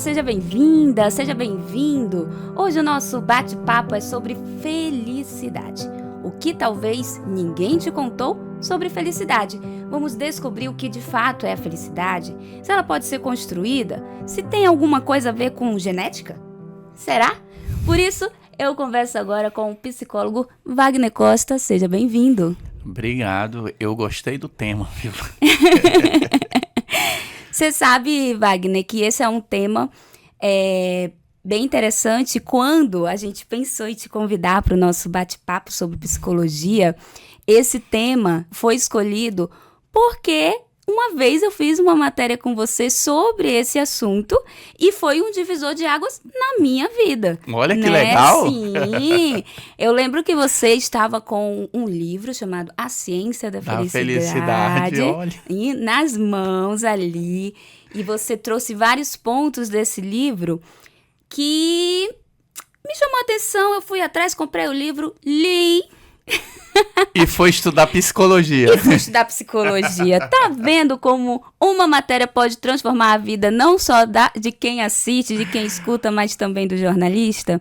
seja bem-vinda, seja bem-vindo. Hoje o nosso bate-papo é sobre felicidade. O que talvez ninguém te contou sobre felicidade. Vamos descobrir o que de fato é a felicidade, se ela pode ser construída, se tem alguma coisa a ver com genética. Será? Por isso, eu converso agora com o psicólogo Wagner Costa. Seja bem-vindo. Obrigado, eu gostei do tema, viu? Você sabe, Wagner, que esse é um tema bem interessante. Quando a gente pensou em te convidar para o nosso bate-papo sobre psicologia, esse tema foi escolhido porque uma vez eu fiz uma matéria com você sobre esse assunto e foi um divisor de águas na minha vida. Olha que legal! Sim! Eu lembro que você estava com um livro chamado A Ciência da Felicidade olha. nas mãos ali, e você trouxe vários pontos desse livro que me chamou a atenção. Eu fui atrás, comprei o livro, li. E foi estudar psicologia. E fui estudar psicologia. Tá vendo como uma matéria pode transformar a vida não só de quem assiste, de quem escuta, mas também do jornalista?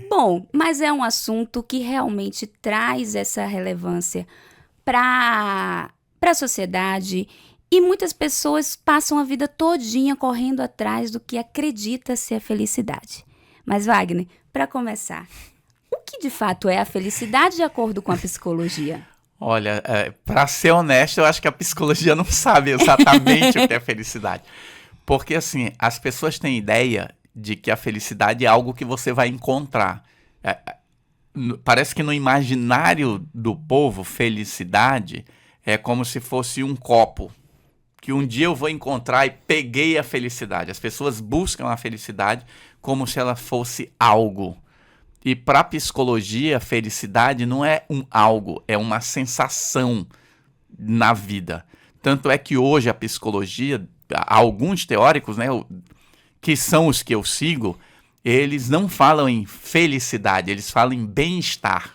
Bom, mas é um assunto que realmente traz essa relevância para a sociedade, e muitas pessoas passam a vida todinha correndo atrás do que acredita ser a felicidade. Mas, Wagner, para começar, o que de fato é a felicidade de acordo com a psicologia? Olha, para ser honesto, eu acho que a psicologia não sabe exatamente o que é felicidade. Porque, assim, as pessoas têm ideia de que a felicidade é algo que você vai encontrar. Parece que no imaginário do povo, felicidade é como se fosse um copo, que um dia eu vou encontrar e peguei a felicidade. As pessoas buscam a felicidade como se ela fosse algo. E para a psicologia, felicidade não é um algo, é uma sensação na vida. Tanto é que hoje a psicologia, alguns teóricos, né, que são os que eu sigo, eles não falam em felicidade, eles falam em bem-estar.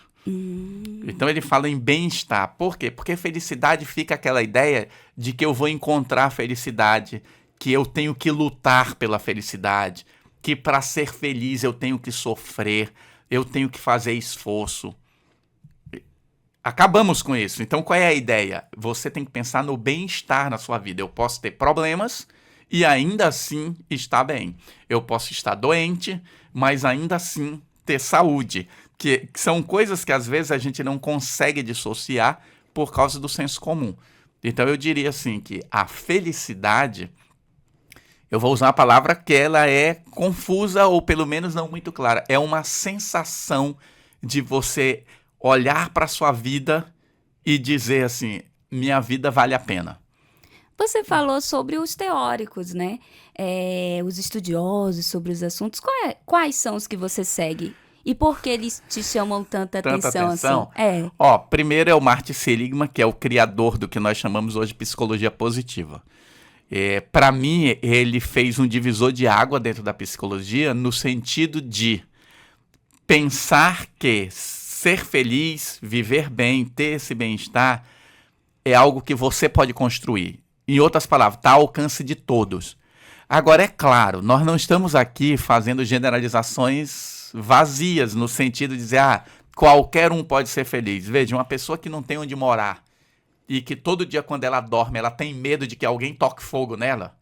Então ele fala em bem-estar. Por quê? Porque felicidade fica aquela ideia de que eu vou encontrar a felicidade, que eu tenho que lutar pela felicidade, que para ser feliz eu tenho que sofrer, eu tenho que fazer esforço. Acabamos com isso. Então qual é a ideia? Você tem que pensar no bem-estar na sua vida. Eu posso ter problemas e ainda assim estar bem. Eu posso estar doente, mas ainda assim ter saúde. Que são coisas que às vezes a gente não consegue dissociar por causa do senso comum. Então eu diria assim que a felicidade, eu vou usar a palavra que ela é confusa ou pelo menos não muito clara. É uma sensação de você olhar para a sua vida e dizer assim, minha vida vale a pena. Você falou sobre os teóricos, né? Os estudiosos sobre os assuntos. Quais são os que você segue? E por que eles te chamam tanta atenção? Assim? Primeiro é o Martin Seligman, que é o criador do que nós chamamos hoje de psicologia positiva. Para mim, ele fez um divisor de água dentro da psicologia no sentido de pensar que ser feliz, viver bem, ter esse bem-estar é algo que você pode construir. Em outras palavras, está ao alcance de todos. Agora, é claro, nós não estamos aqui fazendo generalizações vazias, no sentido de dizer, qualquer um pode ser feliz. Veja, uma pessoa que não tem onde morar e que todo dia quando ela dorme, ela tem medo de que alguém toque fogo nela,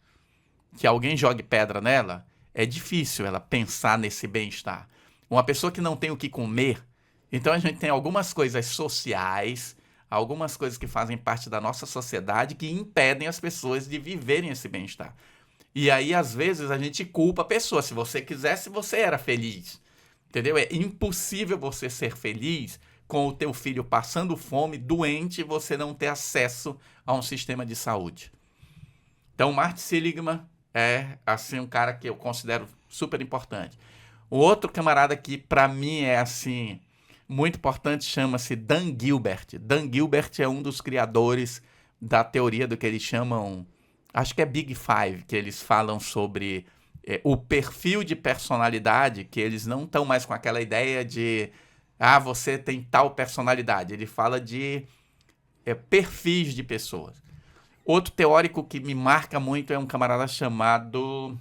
que alguém jogue pedra nela, é difícil ela pensar nesse bem-estar. Uma pessoa que não tem o que comer, então a gente tem algumas coisas sociais, algumas coisas que fazem parte da nossa sociedade que impedem as pessoas de viverem esse bem-estar. E aí, às vezes, a gente culpa a pessoa. Se você quisesse, você era feliz. Entendeu? É impossível você ser feliz com o teu filho passando fome, doente, e você não ter acesso a um sistema de saúde. Então, Martin Seligman é assim, um cara que eu considero super importante. O outro camarada que, para mim, é assim, muito importante, chama-se Dan Gilbert. Dan Gilbert é um dos criadores da teoria do que eles chamam, acho que é Big Five, que eles falam sobre o perfil de personalidade, que eles não estão mais com aquela ideia de você tem tal personalidade. Ele fala de perfis de pessoas. Outro teórico que me marca muito é um camarada chamado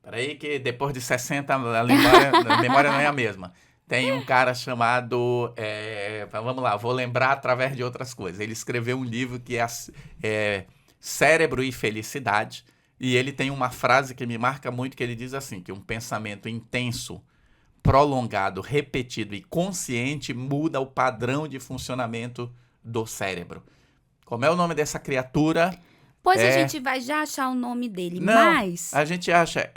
Peraí que depois de 60 a memória não é a mesma. Tem um cara chamado, vamos lá, vou lembrar através de outras coisas. Ele escreveu um livro que é Cérebro e Felicidade, e ele tem uma frase que me marca muito, que ele diz assim, que um pensamento intenso, prolongado, repetido e consciente muda o padrão de funcionamento do cérebro. Como é o nome dessa criatura? Pois a gente vai já achar o nome dele, Não, mas... a gente acha,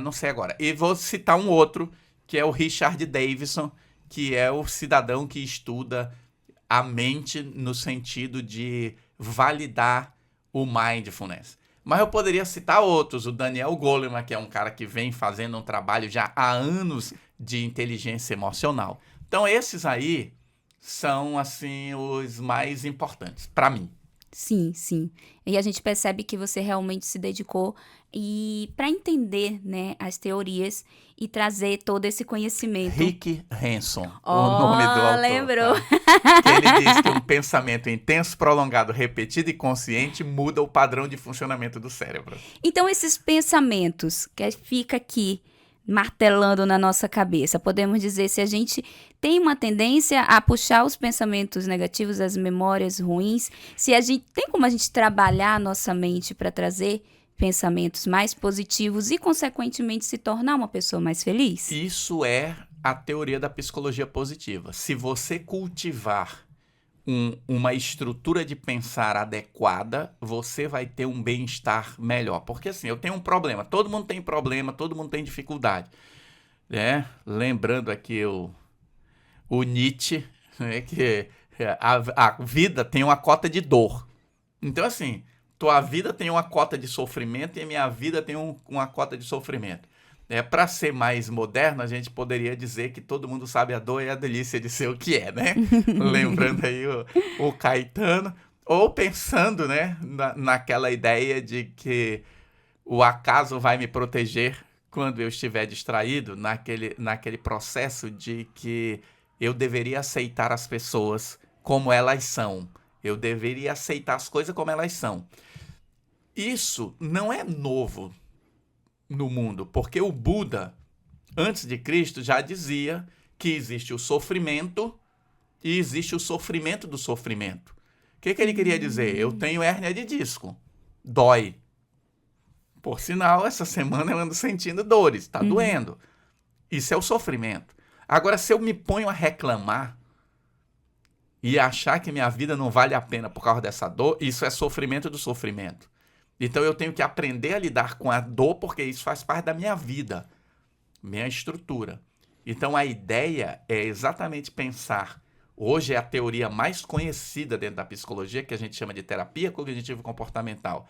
não sei agora. E vou citar um outro, que é o Richard Davidson, que é o cidadão que estuda a mente no sentido de validar o mindfulness. Mas eu poderia citar outros, o Daniel Goleman, que é um cara que vem fazendo um trabalho já há anos de inteligência emocional. Então esses aí são assim os mais importantes para mim. Sim, sim. E a gente percebe que você realmente se dedicou para entender, né, as teorias e trazer todo esse conhecimento. Rick Hanson, o nome do autor. Lembrou. Tá? Que ele diz que um pensamento intenso, prolongado, repetido e consciente muda o padrão de funcionamento do cérebro. Então, esses pensamentos que fica aqui martelando na nossa cabeça, podemos dizer, se a gente tem uma tendência a puxar os pensamentos negativos, as memórias ruins, se a gente tem como a gente trabalhar a nossa mente para trazer pensamentos mais positivos e, consequentemente, se tornar uma pessoa mais feliz? Isso é a teoria da psicologia positiva. Se você cultivar uma estrutura de pensar adequada, você vai ter um bem-estar melhor. Porque assim, eu tenho um problema, todo mundo tem problema, todo mundo tem dificuldade. Lembrando aqui o Nietzsche, né, que a vida tem uma cota de dor. Então assim, tua vida tem uma cota de sofrimento e a minha vida tem uma cota de sofrimento. Para ser mais moderno, a gente poderia dizer que todo mundo sabe a dor e a delícia de ser o que é, né? Lembrando aí o Caetano, ou pensando, né, naquela ideia de que o acaso vai me proteger quando eu estiver distraído, naquele processo de que eu deveria aceitar as pessoas como elas são. Eu deveria aceitar as coisas como elas são. Isso não é novo no mundo, porque o Buda, antes de Cristo, já dizia que existe o sofrimento e existe o sofrimento do sofrimento. O que ele queria dizer? Eu tenho hérnia de disco, dói. Por sinal, essa semana eu ando sentindo dores, tá doendo. Isso é o sofrimento. Agora, se eu me ponho a reclamar e achar que minha vida não vale a pena por causa dessa dor, isso é sofrimento do sofrimento. Então eu tenho que aprender a lidar com a dor, porque isso faz parte da minha vida, minha estrutura. Então a ideia é exatamente pensar, hoje é a teoria mais conhecida dentro da psicologia, que a gente chama de terapia cognitivo-comportamental.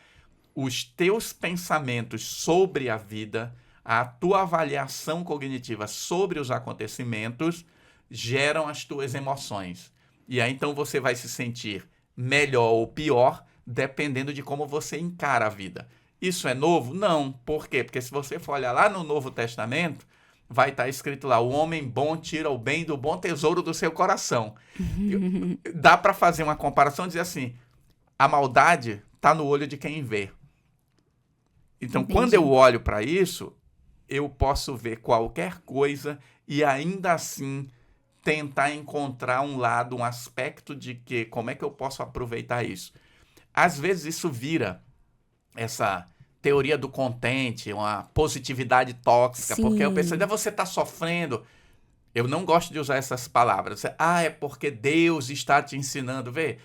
Os teus pensamentos sobre a vida, a tua avaliação cognitiva sobre os acontecimentos, geram as tuas emoções. E aí então você vai se sentir melhor ou pior, dependendo de como você encara a vida. Isso é novo? Não. Por quê? Porque se você for olhar lá no Novo Testamento, vai estar escrito lá, o homem bom tira o bem do bom tesouro do seu coração. Dá para fazer uma comparação e dizer assim, a maldade está no olho de quem vê. Então, Entendi. Quando eu olho para isso, eu posso ver qualquer coisa e ainda assim tentar encontrar um lado, um aspecto de que, como é que eu posso aproveitar isso? Às vezes isso vira essa teoria do contente, uma positividade tóxica, Sim. porque eu penso, você está sofrendo. Eu não gosto de usar essas palavras. É porque Deus está te ensinando. Vê,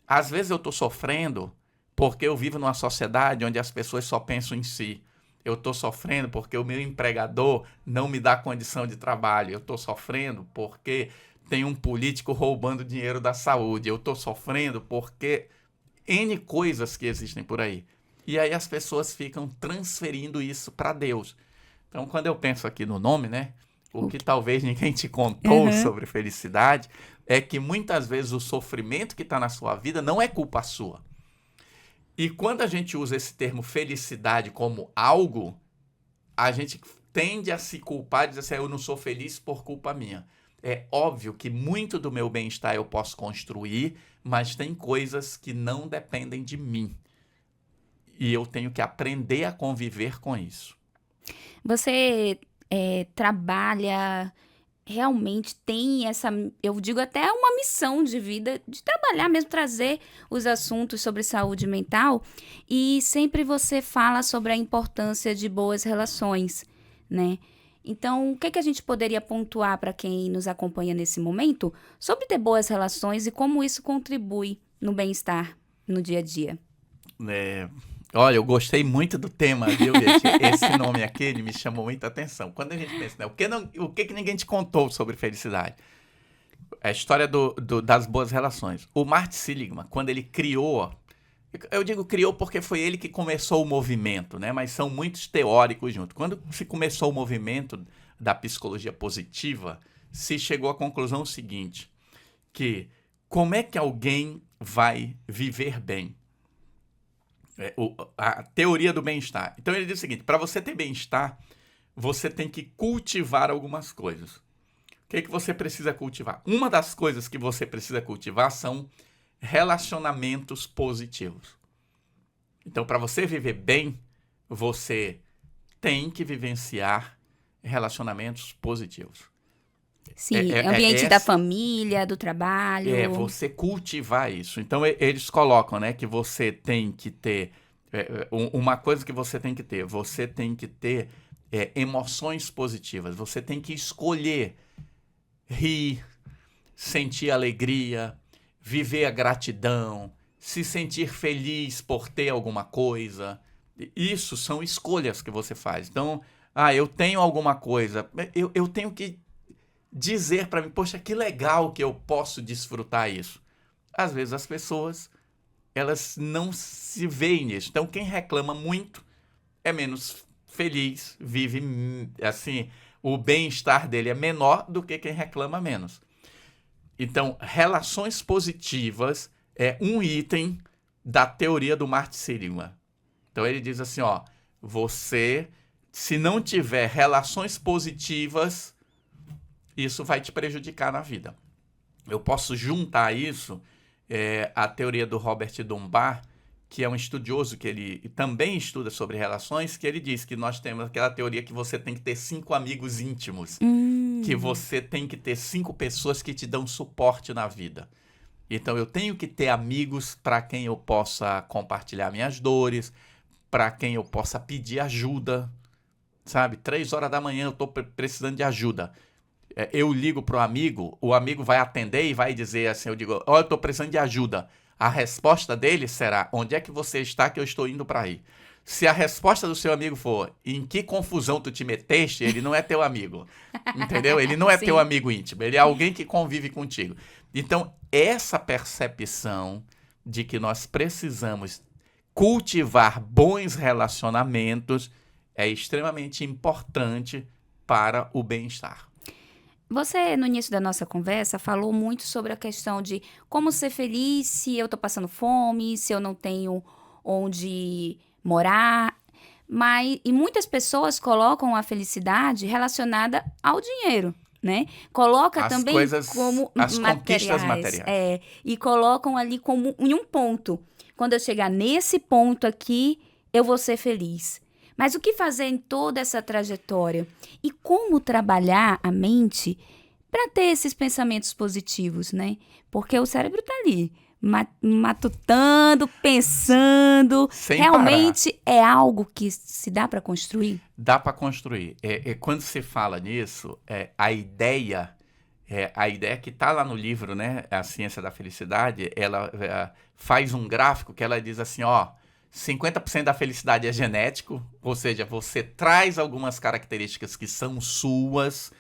às vezes eu estou sofrendo porque eu vivo numa sociedade onde as pessoas só pensam em si. Eu estou sofrendo porque o meu empregador não me dá condição de trabalho. Eu estou sofrendo porque tem um político roubando dinheiro da saúde. Eu estou sofrendo porque N coisas que existem por aí. E aí as pessoas ficam transferindo isso para Deus. Então, quando eu penso aqui no nome, né? O que talvez ninguém te contou sobre felicidade é que muitas vezes o sofrimento que está na sua vida não é culpa sua. E quando a gente usa esse termo felicidade como algo, a gente tende a se culpar e dizer assim, eu não sou feliz por culpa minha. É óbvio que muito do meu bem-estar eu posso construir, mas tem coisas que não dependem de mim. E eu tenho que aprender a conviver com isso. Você trabalha, realmente tem essa, eu digo até uma missão de vida, de trabalhar mesmo, trazer os assuntos sobre saúde mental, e sempre você fala sobre a importância de boas relações, né? Então, o que a gente poderia pontuar para quem nos acompanha nesse momento sobre ter boas relações e como isso contribui no bem-estar no dia a dia? Olha, eu gostei muito do tema, viu, Beth? Esse nome aqui, ele me chamou muita atenção. Quando a gente pensa, né, o que ninguém te contou sobre felicidade? A história das boas relações. O Martin Seligman, quando ele criou, eu digo criou porque foi ele que começou o movimento, né? Mas são muitos teóricos juntos. Quando se começou o movimento da psicologia positiva, se chegou à conclusão seguinte, que como é que alguém vai viver bem? A teoria do bem-estar. Então ele diz o seguinte, para você ter bem-estar, você tem que cultivar algumas coisas. O que você precisa cultivar? Uma das coisas que você precisa cultivar são relacionamentos positivos. Então, para você viver bem, você tem que vivenciar relacionamentos positivos. Sim, ambiente da família, do trabalho. Você cultivar isso. Então, eles colocam, né, que você tem que ter, uma coisa que você tem que ter emoções positivas. Você tem que escolher rir, sentir alegria, viver a gratidão, se sentir feliz por ter alguma coisa. Isso são escolhas que você faz. Então, eu tenho alguma coisa, eu tenho que dizer para mim, poxa, que legal que eu posso desfrutar isso. Às vezes as pessoas, elas não se veem nisso. Então, quem reclama muito é menos feliz, vive assim, o bem-estar dele é menor do que quem reclama menos. Então, relações positivas é um item da teoria do Martin Seligman. Então, ele diz assim, você, se não tiver relações positivas, isso vai te prejudicar na vida. Eu posso juntar isso à teoria do Robert Dunbar, que é um estudioso que ele também estuda sobre relações, que ele diz que nós temos aquela teoria que você tem que ter 5 amigos íntimos, que você tem que ter 5 pessoas que te dão suporte na vida. Então, eu tenho que ter amigos para quem eu possa compartilhar minhas dores, para quem eu possa pedir ajuda, sabe? 3 horas da manhã eu estou precisando de ajuda. Eu ligo para o amigo vai atender e vai dizer assim, eu digo, eu estou precisando de ajuda. A resposta dele será, onde é que você está que eu estou indo para aí? Se a resposta do seu amigo for, em que confusão tu te meteste, ele não é teu amigo, entendeu? Ele não é teu amigo íntimo, ele é alguém que convive contigo. Então, essa percepção de que nós precisamos cultivar bons relacionamentos é extremamente importante para o bem-estar. Você, no início da nossa conversa, falou muito sobre a questão de como ser feliz se eu estou passando fome, se eu não tenho onde morar. E muitas pessoas colocam a felicidade relacionada ao dinheiro, né? Coloca as também como as conquistas materiais. E colocam ali como em um ponto. Quando eu chegar nesse ponto aqui, eu vou ser feliz. Mas o que fazer em toda essa trajetória? E como trabalhar a mente para ter esses pensamentos positivos, né? Porque o cérebro está ali, matutando, pensando. Sem realmente parar. É algo que se dá para construir? Dá para construir. Quando se fala nisso, a ideia que está lá no livro, né, A Ciência da Felicidade, ela faz um gráfico que ela diz assim, 50% da felicidade é genético, ou seja, você traz algumas características que são suas.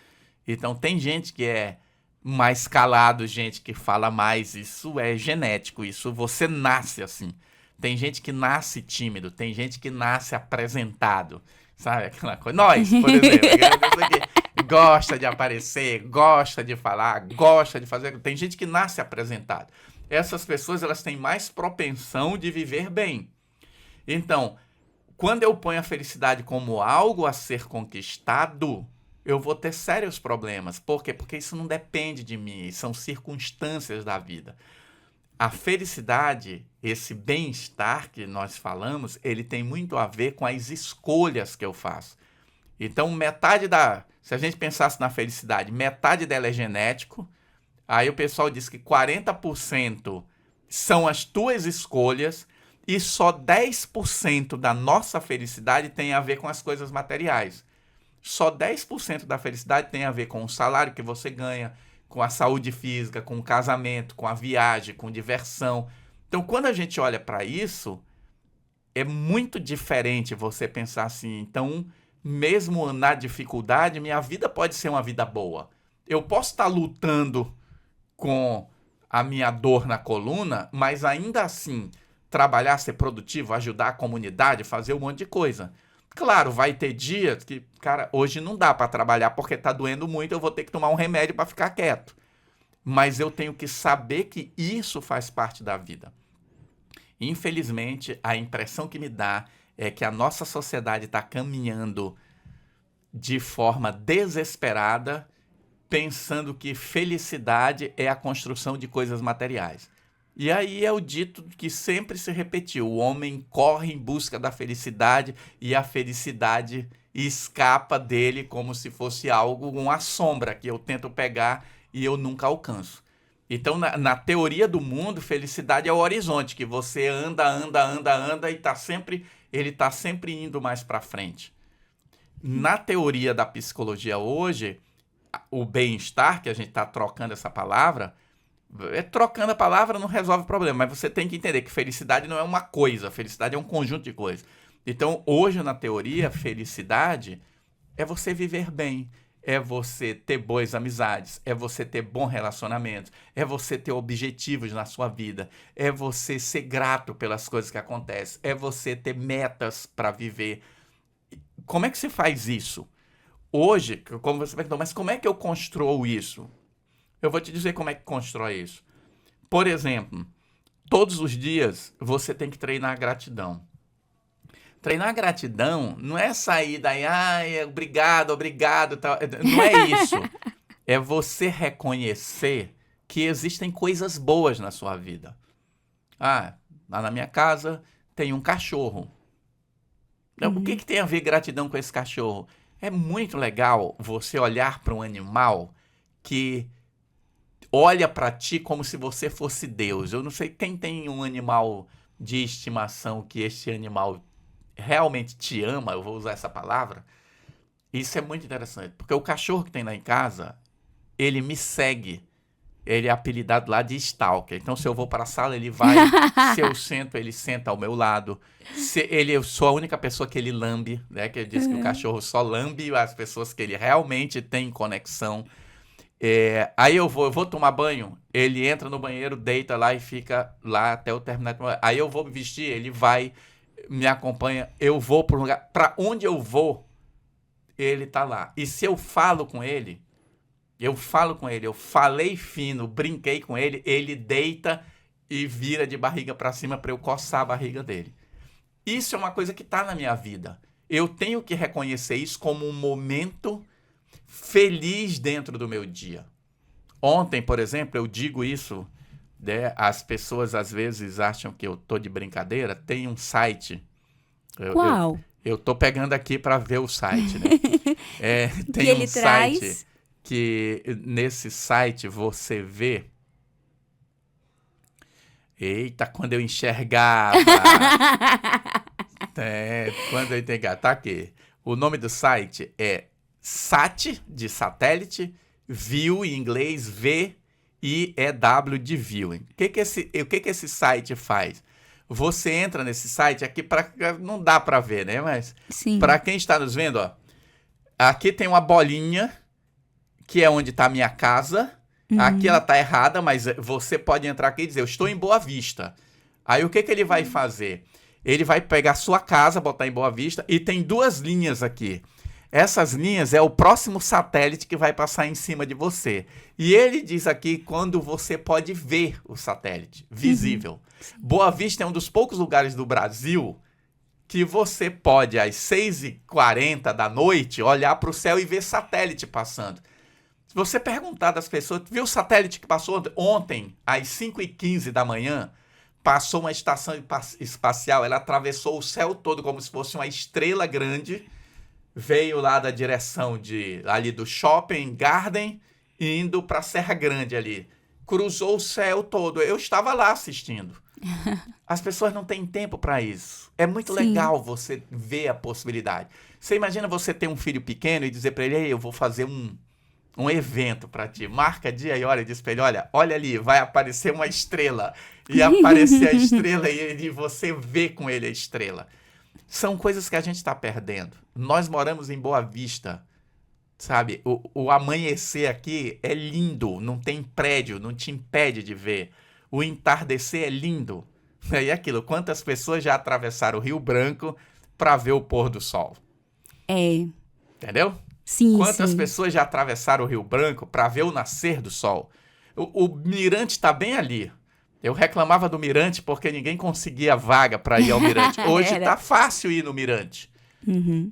Então, tem gente que é mais calado, gente que fala mais, isso é genético, isso você nasce assim. Tem gente que nasce tímido, tem gente que nasce apresentado, sabe? Aquela coisa. Nós, por exemplo, que gosta de aparecer, gosta de falar, gosta de fazer. Tem gente que nasce apresentado. Essas pessoas, elas têm mais propensão de viver bem. Então, quando eu ponho a felicidade como algo a ser conquistado, eu vou ter sérios problemas. Por quê? Porque isso não depende de mim, são circunstâncias da vida. A felicidade, esse bem-estar que nós falamos, ele tem muito a ver com as escolhas que eu faço. Então, se a gente pensasse na felicidade, metade dela é genético, aí o pessoal diz que 40% são as tuas escolhas e só 10% da nossa felicidade tem a ver com as coisas materiais. Só 10% da felicidade tem a ver com o salário que você ganha, com a saúde física, com o casamento, com a viagem, com diversão. Então, quando a gente olha para isso, é muito diferente você pensar assim, então, mesmo na dificuldade, minha vida pode ser uma vida boa. Eu posso estar lutando com a minha dor na coluna, mas ainda assim, trabalhar, ser produtivo, ajudar a comunidade, fazer um monte de coisa. Claro, vai ter dias que, cara, hoje não dá para trabalhar porque tá doendo muito, eu vou ter que tomar um remédio para ficar quieto. Mas eu tenho que saber que isso faz parte da vida. Infelizmente, a impressão que me dá é que a nossa sociedade está caminhando de forma desesperada, pensando que felicidade é a construção de coisas materiais. E aí é o dito que sempre se repetiu: o homem corre em busca da felicidade e a felicidade escapa dele como se fosse algo, uma sombra que eu tento pegar e eu nunca alcanço. Então, na teoria do mundo, felicidade é o horizonte, que você anda e ele está sempre indo mais para frente. Na teoria da psicologia hoje, o bem-estar, que a gente está trocando essa palavra, trocando a palavra não resolve o problema, mas você tem que entender que felicidade não é uma coisa, felicidade é um conjunto de coisas. Então, hoje, na teoria, felicidade é você viver bem, é você ter boas amizades, é você ter bons relacionamentos, é você ter objetivos na sua vida, é você ser grato pelas coisas que acontecem, é você ter metas para viver. Como é que se faz isso? Hoje, como você perguntou, mas como é que eu construo isso? Eu vou te dizer como é que constrói isso. Por exemplo, todos os dias você tem que treinar a gratidão. Treinar a gratidão não é sair daí, obrigado, tal. Não é isso. É você reconhecer que existem coisas boas na sua vida. Lá na minha casa tem um cachorro. O que tem a ver gratidão com esse cachorro? É muito legal você olhar para um animal que olha para ti como se você fosse Deus. Eu não sei quem tem um animal de estimação que esse animal realmente te ama, eu vou usar essa palavra. Isso é muito interessante, porque o cachorro que tem lá em casa, ele me segue. Ele é apelidado lá de Stalker. Então, se eu vou para a sala, ele vai. Se eu sento, ele senta ao meu lado. Eu sou a única pessoa que ele lambe, né? Que ele diz que o cachorro só lambe as pessoas que ele realmente tem conexão. Aí eu vou tomar banho, ele entra no banheiro, deita lá e fica lá até eu terminar de tomar. Aí eu vou me vestir, ele vai, me acompanha, eu vou para um lugar. Para onde eu vou, ele tá lá. E se eu falo com ele, eu falei fino, brinquei com ele, ele deita e vira de barriga para cima para eu coçar a barriga dele. Isso é uma coisa que está na minha vida. Eu tenho que reconhecer isso como um momento feliz dentro do meu dia. Ontem, por exemplo, eu digo isso, né? As pessoas às vezes acham que eu tô de brincadeira. Tem um site. Qual? Eu tô pegando aqui para ver o site, né? Tem que ele um traz... site que nesse site você vê. Eita, quando eu enxergava. Quando eu enxergava. Tá aqui. O nome do site é SAT, de satélite, View em inglês, V-I-E-W de Viewing. O que esse site faz? Você entra nesse site aqui, não dá para ver, né? Mas para quem está nos vendo, ó, aqui tem uma bolinha, que é onde está a minha casa. Aqui ela está errada, mas você pode entrar aqui e dizer, eu estou em Boa Vista. Aí o que ele vai fazer? Ele vai pegar a sua casa, botar em Boa Vista, e tem duas linhas aqui. Essas linhas é o próximo satélite que vai passar em cima de você. E ele diz aqui quando você pode ver o satélite, visível. Boa Vista é um dos poucos lugares do Brasil que você pode, às 6h40 da noite, olhar para o céu e ver satélite passando. você perguntar das pessoas, viu o satélite que passou ontem, às 5h15 da manhã, passou uma estação espacial, ela atravessou o céu todo como se fosse uma estrela grande, veio lá da direção ali do Shopping Garden, indo para Serra Grande ali. Cruzou o céu todo. Eu estava lá assistindo. As pessoas não têm tempo para isso. É muito legal você ver a possibilidade. Você imagina você ter um filho pequeno e dizer para ele, ei, eu vou fazer um evento para ti. Marca dia e hora e diz para ele, olha ali, vai aparecer uma estrela. E aparecer a estrela e você vê com ele a estrela. São coisas que a gente está perdendo. Nós moramos em Boa Vista, sabe? O amanhecer aqui é lindo, não tem prédio, não te impede de ver. O entardecer é lindo. E aquilo, quantas pessoas já atravessaram o Rio Branco para ver o pôr do sol? Entendeu? Sim, Quantas pessoas já atravessaram o Rio Branco para ver o nascer do sol? O Mirante está bem ali. Eu reclamava do Mirante porque ninguém conseguia vaga para ir ao Mirante. Hoje está fácil ir no Mirante. Uhum.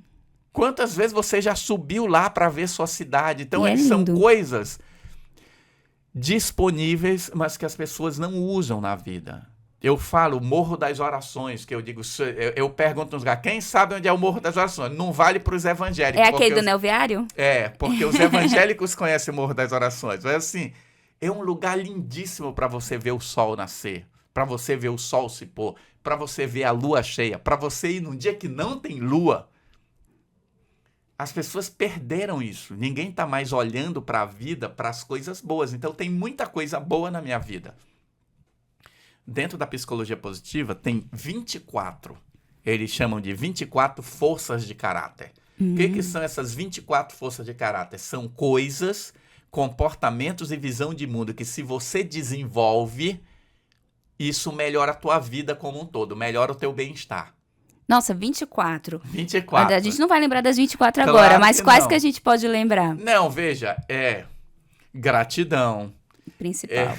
Quantas vezes você já subiu lá para ver sua cidade? Então, são coisas disponíveis, mas que as pessoas não usam na vida. Eu falo Morro das Orações, que eu digo, eu pergunto nos lugares, quem sabe onde é o Morro das Orações? Não vale para os evangélicos. É aquele do Neoviário? Porque os evangélicos conhecem o Morro das Orações. Mas assim, é um lugar lindíssimo para você ver o sol nascer, para você ver o sol se pôr, para você ver a lua cheia, para você ir num dia que não tem lua. As pessoas perderam isso. Ninguém está mais olhando para a vida, para as coisas boas. Então, tem muita coisa boa na minha vida. Dentro da psicologia positiva, tem 24. Eles chamam de 24 forças de caráter. O que são essas 24 forças de caráter? São coisas, comportamentos e visão de mundo que, se você desenvolve, isso melhora a tua vida como um todo, melhora o teu bem-estar. Nossa, 24. 24. A gente não vai lembrar das 24 agora, mas quais que a gente pode lembrar? Não, veja, gratidão. Principal.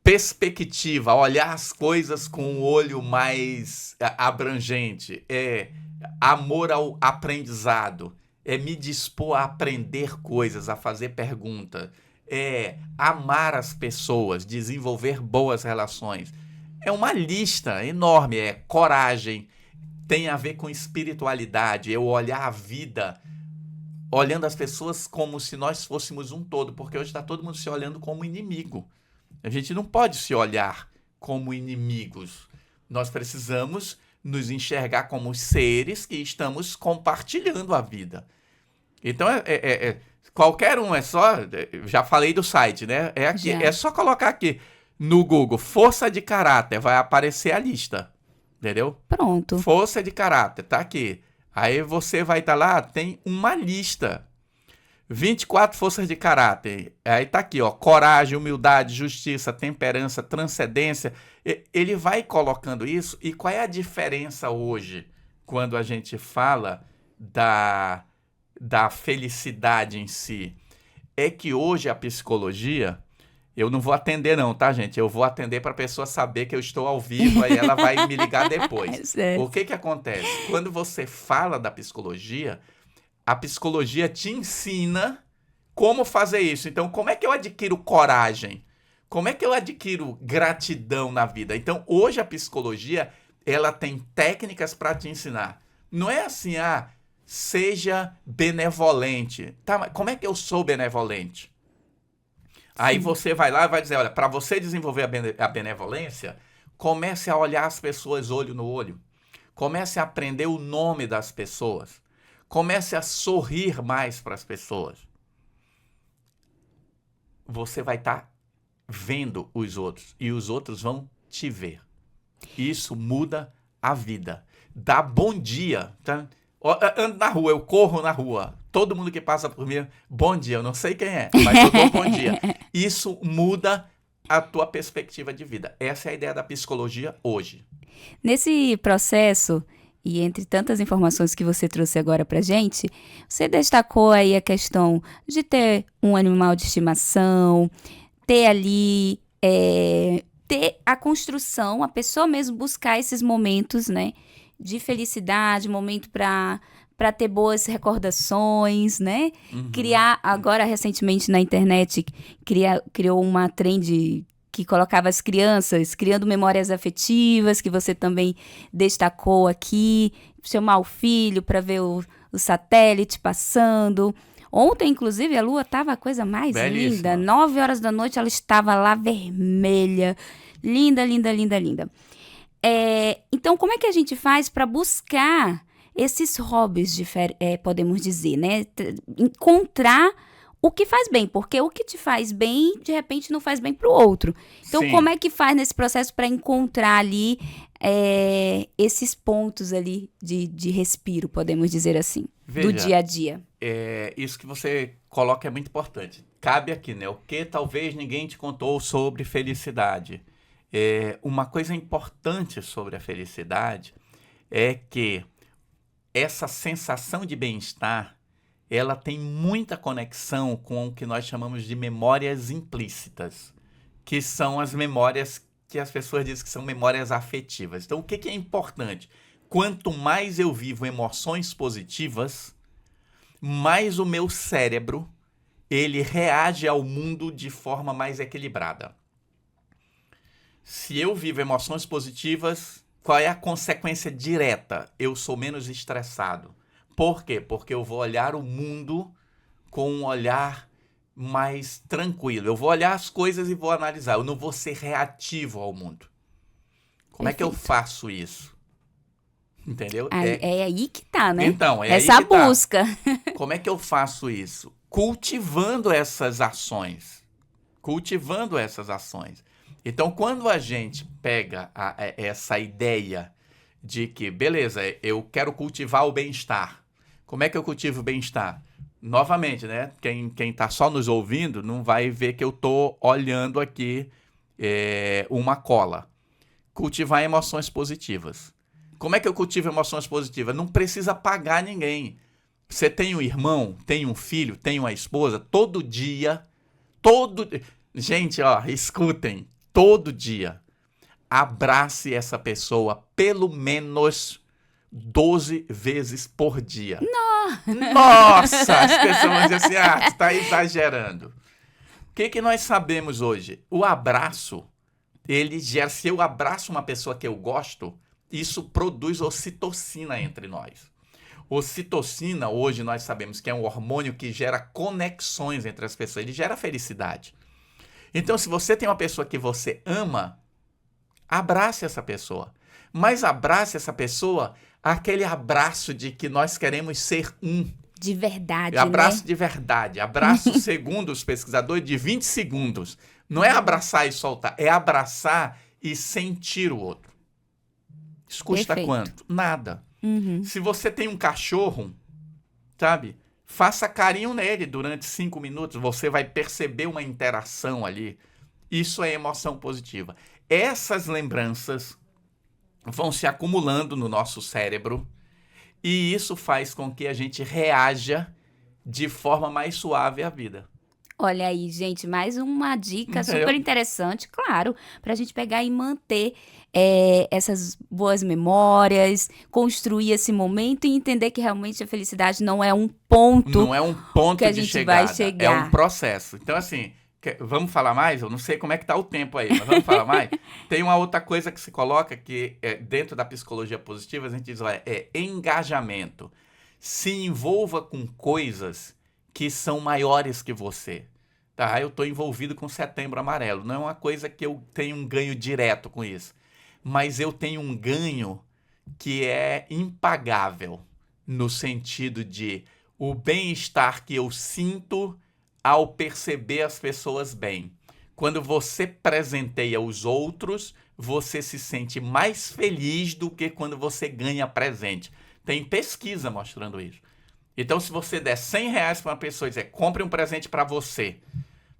Perspectiva, olhar as coisas com um olho mais abrangente. Amor ao aprendizado. Me dispor a aprender coisas, a fazer perguntas. Amar as pessoas, desenvolver boas relações. É uma lista enorme, coragem, tem a ver com espiritualidade, eu olhar a vida, olhando as pessoas como se nós fôssemos um todo, porque hoje está todo mundo se olhando como inimigo. A gente não pode se olhar como inimigos. Nós precisamos nos enxergar como seres que estamos compartilhando a vida. Então, qualquer um, já falei do site, né? É só colocar aqui. No Google, força de caráter, vai aparecer a lista, entendeu? Pronto. Força de caráter, tá aqui. Aí você vai estar lá, tem uma lista. 24 forças de caráter. Aí tá aqui, coragem, humildade, justiça, temperança, transcendência. Ele vai colocando isso. E qual é a diferença hoje, quando a gente fala da felicidade em si? É que hoje a psicologia... Eu não vou atender não, tá, gente? Eu vou atender para a pessoa saber que eu estou ao vivo, aí ela vai me ligar depois. O que acontece? Quando você fala da psicologia, a psicologia te ensina como fazer isso. Então, como é que eu adquiro coragem? Como é que eu adquiro gratidão na vida? Então, hoje a psicologia, ela tem técnicas para te ensinar. Não é assim, seja benevolente. Tá, mas como é que eu sou benevolente? Aí você vai lá e vai dizer, olha, para você desenvolver a benevolência, comece a olhar as pessoas olho no olho. Comece a aprender o nome das pessoas. Comece a sorrir mais para as pessoas. Você vai estar vendo os outros e os outros vão te ver. Isso muda a vida. Dá bom dia, tá? Ando na rua, eu corro na rua. Todo mundo que passa por mim, bom dia. Eu não sei quem é, mas eu dou bom dia. Isso muda a tua perspectiva de vida. Essa é a ideia da psicologia hoje. Nesse processo, e entre tantas informações que você trouxe agora pra gente, você destacou aí a questão de ter um animal de estimação, ter ali, ter a construção, a pessoa mesmo buscar esses momentos, né? De felicidade, momento para para ter boas recordações, né? Criar, agora recentemente na internet, criou uma trend que colocava as crianças criando memórias afetivas, que você também destacou aqui, chamar o filho para ver o satélite passando. Ontem, inclusive, a lua estava a coisa mais linda. 9 horas da noite ela estava lá vermelha. Linda, linda, linda, linda. Então, como é que a gente faz para buscar esses hobbies, podemos dizer, né? Encontrar o que faz bem, porque o que te faz bem, de repente, não faz bem para o outro. Então, Sim. Como é que faz nesse processo para encontrar ali esses pontos ali de respiro, podemos dizer assim, Veja, do dia a dia? Isso que você coloca é muito importante. Cabe aqui, né? O que talvez ninguém te contou sobre felicidade. Uma coisa importante sobre a felicidade é que essa sensação de bem-estar, ela tem muita conexão com o que nós chamamos de memórias implícitas, que são as memórias que as pessoas dizem que são memórias afetivas. Então, o que é importante? Quanto mais eu vivo emoções positivas, mais o meu cérebro, ele reage ao mundo de forma mais equilibrada. Se eu vivo emoções positivas, qual é a consequência direta? Eu sou menos estressado. Por quê? Porque eu vou olhar o mundo com um olhar mais tranquilo. Eu vou olhar as coisas e vou analisar. Eu não vou ser reativo ao mundo. Como é que eu faço isso? Entendeu? É aí que tá, né? Então, essa aí que busca. Como é que eu faço isso? Cultivando essas ações. Cultivando essas ações. Então, quando a gente pega essa ideia de que, beleza, eu quero cultivar o bem-estar. Como é que eu cultivo o bem-estar? Novamente, né? Quem está só nos ouvindo não vai ver que eu estou olhando aqui uma cola. Cultivar emoções positivas. Como é que eu cultivo emoções positivas? Não precisa pagar ninguém. Você tem um irmão, tem um filho, tem uma esposa, todo dia, Gente, ó, escutem, todo dia, abrace essa pessoa pelo menos 12 vezes por dia. Nossa! As pessoas vão dizer assim, tu tá exagerando. O que nós sabemos hoje? O abraço, ele gera, se eu abraço uma pessoa que eu gosto, isso produz ocitocina entre nós. Ocitocina, hoje nós sabemos que é um hormônio que gera conexões entre as pessoas, ele gera felicidade. Então, se você tem uma pessoa que você ama, abrace essa pessoa. Mas abrace essa pessoa, aquele abraço de que nós queremos ser um. De verdade, abraço, né? De verdade. Abraço, segundo os pesquisadores, de 20 segundos. Não é abraçar e soltar, é abraçar e sentir o outro. Isso custa quanto? Nada. Se você tem um cachorro, sabe? Faça carinho nele durante 5 minutos. Você vai perceber uma interação ali. Isso é emoção positiva. Essas lembranças vão se acumulando no nosso cérebro e isso faz com que a gente reaja de forma mais suave à vida. Olha aí, gente, mais uma dica super interessante, claro, para a gente pegar e manter essas boas memórias, construir esse momento e entender que realmente a felicidade não é um ponto, não é um ponto que a gente vai chegar. É um processo. Então, assim, vamos falar mais? Eu não sei como é que tá o tempo aí, mas vamos falar mais? Tem uma outra coisa que se coloca que dentro da psicologia positiva, a gente diz, é engajamento. Se envolva com coisas que são maiores que você. Tá, eu estou envolvido com Setembro Amarelo. Não é uma coisa que eu tenho um ganho direto com isso. Mas eu tenho um ganho que é impagável. No sentido de o bem-estar que eu sinto ao perceber as pessoas bem. Quando você presenteia os outros, você se sente mais feliz do que quando você ganha presente. Tem pesquisa mostrando isso. Então, se você der R$100 para uma pessoa e dizer, compre um presente para você,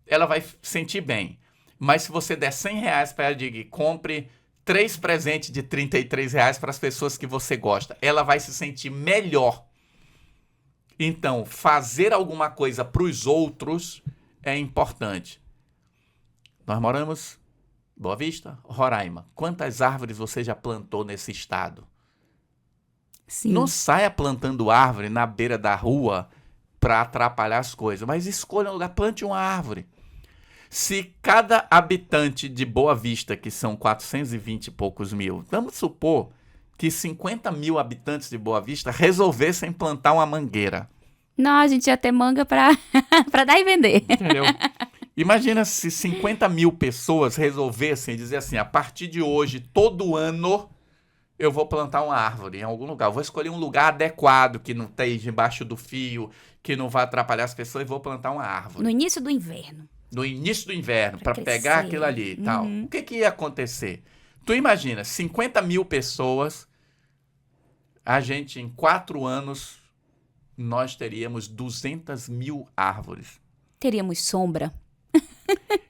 ela vai sentir bem. Mas se você der R$100 para ela e dizer, compre 3 presentes de R$33 para as pessoas que você gosta, ela vai se sentir melhor. Então, fazer alguma coisa para os outros é importante. Nós moramos em Boa Vista, Roraima. Quantas árvores você já plantou nesse estado? Sim. Não saia plantando árvore na beira da rua para atrapalhar as coisas, mas escolha um lugar, plante uma árvore. Se cada habitante de Boa Vista, que são 420 e poucos mil, vamos supor que 50 mil habitantes de Boa Vista resolvessem plantar uma mangueira. Não, a gente ia ter manga pra dar e vender. Entendeu? Imagina se 50 mil pessoas resolvessem dizer assim, a partir de hoje, todo ano, eu vou plantar uma árvore em algum lugar. Eu vou escolher um lugar adequado, que não esteja embaixo do fio, que não vai atrapalhar as pessoas, e vou plantar uma árvore. No início do inverno. No início do inverno, para crescer. pegar aquilo ali e tal. O que ia acontecer? Tu imagina, 50 mil pessoas, a gente em 4 anos, nós teríamos 200 mil árvores. Teríamos sombra.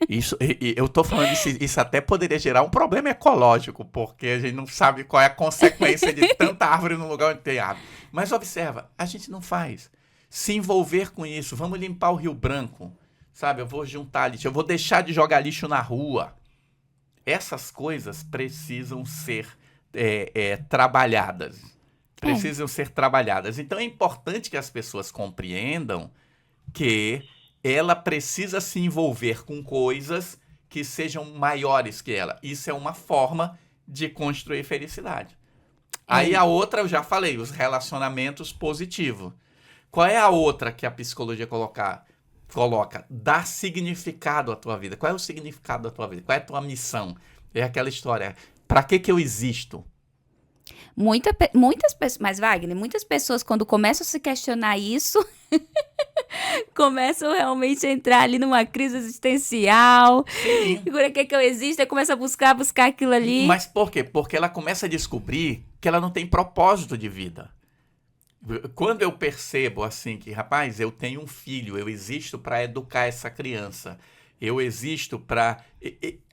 Isso, eu tô falando isso até poderia gerar um problema ecológico, porque a gente não sabe qual é a consequência de tanta árvore no lugar onde tem árvore. Mas observa, a gente não faz. Se envolver com isso, vamos limpar o Rio Branco, sabe? Eu vou juntar lixo, eu vou deixar de jogar lixo na rua. Essas coisas precisam ser trabalhadas. Precisam ser trabalhadas. Então é importante que as pessoas compreendam que ela precisa se envolver com coisas que sejam maiores que ela. Isso é uma forma de construir felicidade. Aí a outra, eu já falei, os relacionamentos positivos. Qual é a outra que a psicologia coloca? Dar significado à tua vida. Qual é o significado da tua vida? Qual é a tua missão? É aquela história, para que eu existo? Muitas pessoas, mas Wagner, muitas pessoas quando começam a se questionar isso, começam realmente a entrar ali numa crise existencial. Sim. Por que eu existo? Aí começa a buscar aquilo ali. Mas por quê? Porque ela começa a descobrir que ela não tem propósito de vida. Quando eu percebo assim que, rapaz, eu tenho um filho, eu existo para educar essa criança, eu existo para...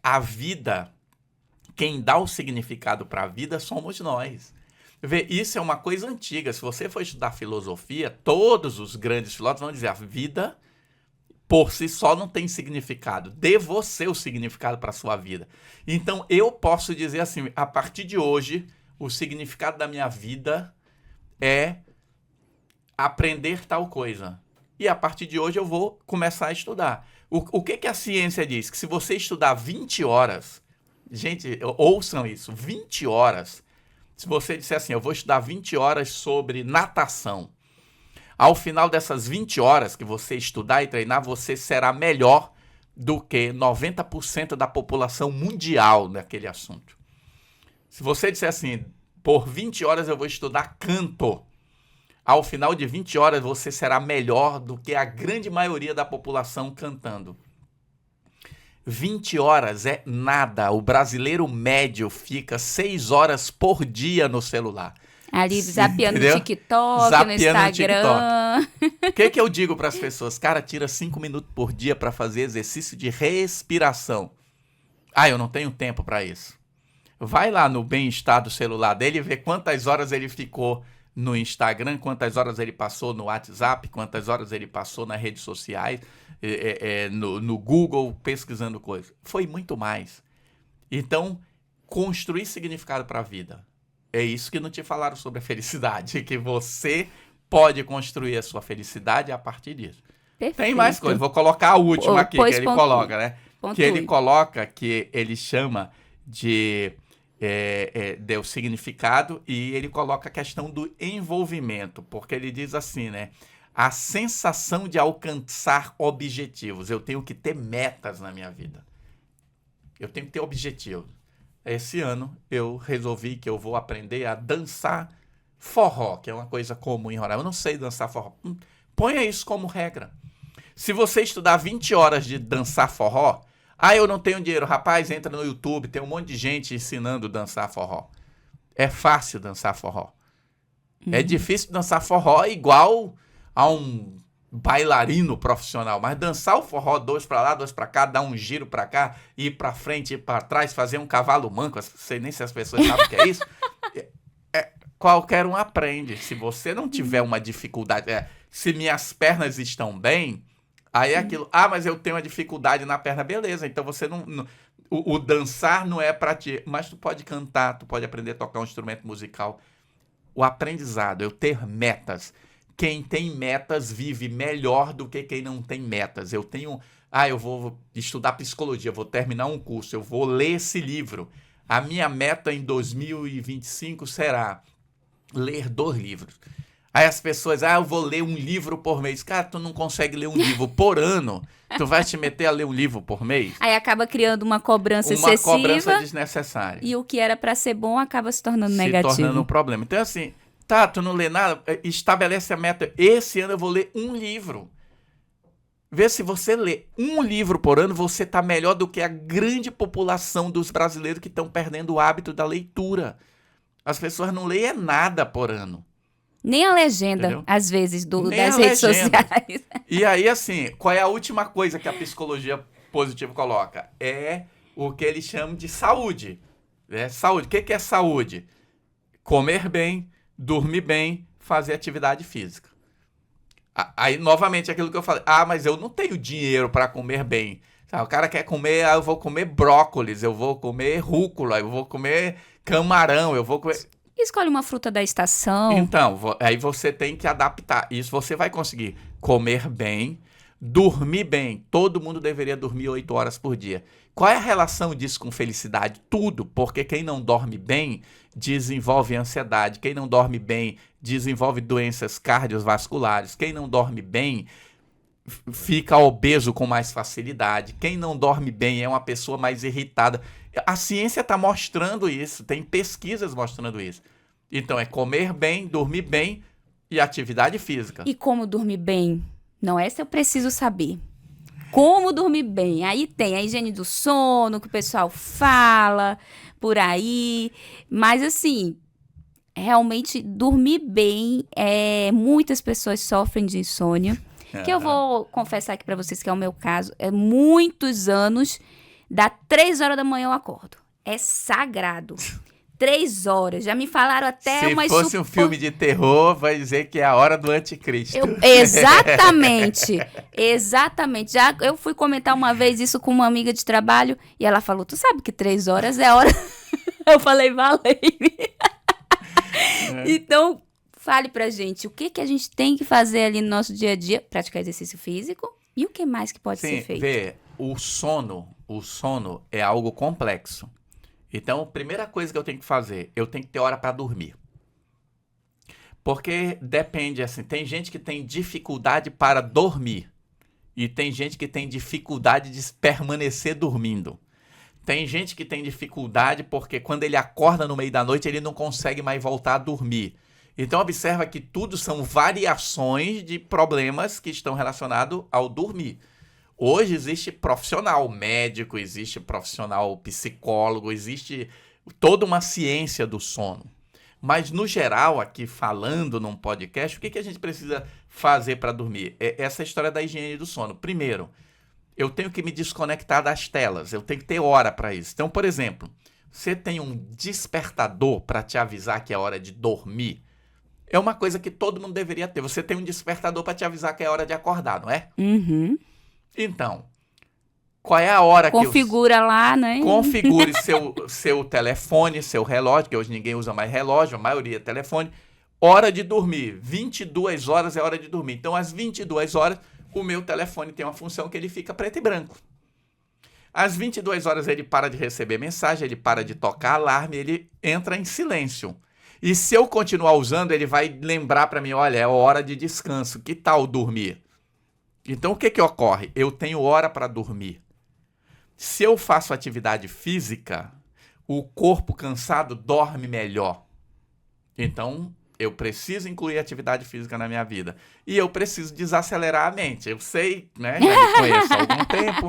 A vida, quem dá o significado para a vida somos nós. Vê, isso é uma coisa antiga. Se você for estudar filosofia, todos os grandes filósofos vão dizer a vida por si só não tem significado. Dê você o significado para a sua vida. Então eu posso dizer assim, a partir de hoje, o significado da minha vida é aprender tal coisa. E a partir de hoje eu vou começar a estudar. O que a ciência diz? Que se você estudar 20 horas, gente, ouçam isso, 20 horas, se você disser assim, eu vou estudar 20 horas sobre natação, ao final dessas 20 horas que você estudar e treinar, você será melhor do que 90% da população mundial naquele assunto. Se você disser assim, por 20 horas eu vou estudar canto, ao final de 20 horas você será melhor do que a grande maioria da população cantando. 20 horas é nada. O brasileiro médio fica 6 horas por dia no celular. Ali, zapeando no TikTok, no Instagram. O que eu digo para as pessoas? Cara, tira 5 minutos por dia para fazer exercício de respiração. Ah, eu não tenho tempo para isso. Vai lá no bem-estar do celular dele e vê quantas horas ele ficou no Instagram, quantas horas ele passou no WhatsApp, quantas horas ele passou nas redes sociais, no Google, pesquisando coisas. Foi muito mais. Então, construir significado para a vida. É isso que não te falaram sobre a felicidade, que você pode construir a sua felicidade a partir disso. Perfeito. Tem mais coisas, vou colocar a última aqui, que ele coloca, né? Que ele coloca, que ele chama de o significado, e ele coloca a questão do envolvimento, porque ele diz assim, né? A sensação de alcançar objetivos. Eu tenho que ter metas na minha vida. Eu tenho que ter objetivos. Esse ano eu resolvi que eu vou aprender a dançar forró, que é uma coisa comum em Roraima. Eu não sei dançar forró. Ponha isso como regra. Se você estudar 20 horas de dançar forró, eu não tenho dinheiro. Rapaz, entra no YouTube, tem um monte de gente ensinando a dançar forró. É fácil dançar forró. É difícil dançar forró igual a um bailarino profissional, mas dançar o forró 2 para lá, 2 para cá, dar um giro para cá, ir para frente, ir para trás, fazer um cavalo manco, não sei nem se as pessoas sabem o que é isso. Qualquer um aprende. Se você não tiver uma dificuldade, se minhas pernas estão bem, aí é aquilo, mas eu tenho uma dificuldade na perna, beleza, então você não o dançar não é para ti, mas tu pode cantar, tu pode aprender a tocar um instrumento musical. o aprendizado, eu ter metas. Quem tem metas vive melhor do que quem não tem metas. Eu vou estudar psicologia, vou terminar um curso, eu vou ler esse livro. A minha meta em 2025 será ler 2 livros. Aí as pessoas, eu vou ler um livro por mês. Cara, tu não consegue ler um livro por ano. Tu vai te meter a ler um livro por mês? Aí acaba criando uma cobrança excessiva. Uma cobrança desnecessária. E o que era para ser bom acaba se tornando negativo. Se tornando um problema. Então, assim, tu não lê nada, estabelece a meta. Esse ano eu vou ler um livro. Vê se você lê um livro por ano, você está melhor do que a grande população dos brasileiros que estão perdendo o hábito da leitura. As pessoas não leem nada por ano. Nem a legenda, entendeu? Às vezes, das redes sociais. E aí, assim, qual é a última coisa que a psicologia positiva coloca? É o que eles chamam de saúde. Saúde. O que é saúde? Comer bem, dormir bem, fazer atividade física. Aí, novamente, aquilo que eu falei. Mas eu não tenho dinheiro para comer bem. O cara quer comer, eu vou comer brócolis, eu vou comer rúcula, eu vou comer camarão, eu vou comer... Escolhe uma fruta da estação. Então, aí você tem que adaptar. Isso você vai conseguir comer bem, dormir bem. Todo mundo deveria dormir 8 horas por dia. Qual é a relação disso com felicidade? Tudo, porque quem não dorme bem desenvolve ansiedade. Quem não dorme bem desenvolve doenças cardiovasculares. Quem não dorme bem fica obeso com mais facilidade. Quem não dorme bem é uma pessoa mais irritada. A ciência está mostrando isso, tem pesquisas mostrando isso. Então, é comer bem, dormir bem e atividade física. E como dormir bem? Não, essa eu preciso saber. Como dormir bem? Aí tem a higiene do sono, que o pessoal fala por aí. Mas, assim, realmente, dormir bem, muitas pessoas sofrem de insônia. Que eu vou confessar aqui pra vocês que é o meu caso. É muitos anos, dá 3 horas da manhã eu acordo. É sagrado. 3 horas. Já me falaram até Se fosse um filme de terror, vai dizer que é a hora do anticristo. Exatamente. Exatamente. Já eu fui comentar uma vez isso com uma amiga de trabalho e ela falou, tu sabe que 3 horas é a hora... Eu falei, valei-me. Então... Fale pra gente o que a gente tem que fazer ali no nosso dia a dia, praticar exercício físico e o que mais que pode ser feito. O sono é algo complexo. Então, a primeira coisa que eu tenho que fazer, eu tenho que ter hora para dormir. Porque depende, assim, tem gente que tem dificuldade para dormir e tem gente que tem dificuldade de permanecer dormindo. Tem gente que tem dificuldade porque quando ele acorda no meio da noite, ele não consegue mais voltar a dormir. Então, observa que tudo são variações de problemas que estão relacionados ao dormir. Hoje existe profissional médico, existe profissional psicólogo, existe toda uma ciência do sono. Mas, no geral, aqui falando num podcast, o que a gente precisa fazer para dormir? É essa história da higiene do sono. Primeiro, eu tenho que me desconectar das telas, eu tenho que ter hora para isso. Então, por exemplo, você tem um despertador para te avisar que é hora de dormir? É uma coisa que todo mundo deveria ter. Você tem um despertador para te avisar que é hora de acordar, não é? Uhum. Então, qual é a hora Configura lá, né? Configure seu telefone, seu relógio, que hoje ninguém usa mais relógio, a maioria é telefone. Hora de dormir. 22 horas é hora de dormir. Então, às 22 horas, o meu telefone tem uma função que ele fica preto e branco. Às 22 horas, ele para de receber mensagem, ele para de tocar alarme, ele entra em silêncio. E se eu continuar usando, ele vai lembrar para mim, olha, é hora de descanso, que tal dormir? Então, o que ocorre? Eu tenho hora para dormir. Se eu faço atividade física, o corpo cansado dorme melhor. Então, eu preciso incluir atividade física na minha vida. E eu preciso desacelerar a mente. Eu sei, né? Já me conheço há algum tempo.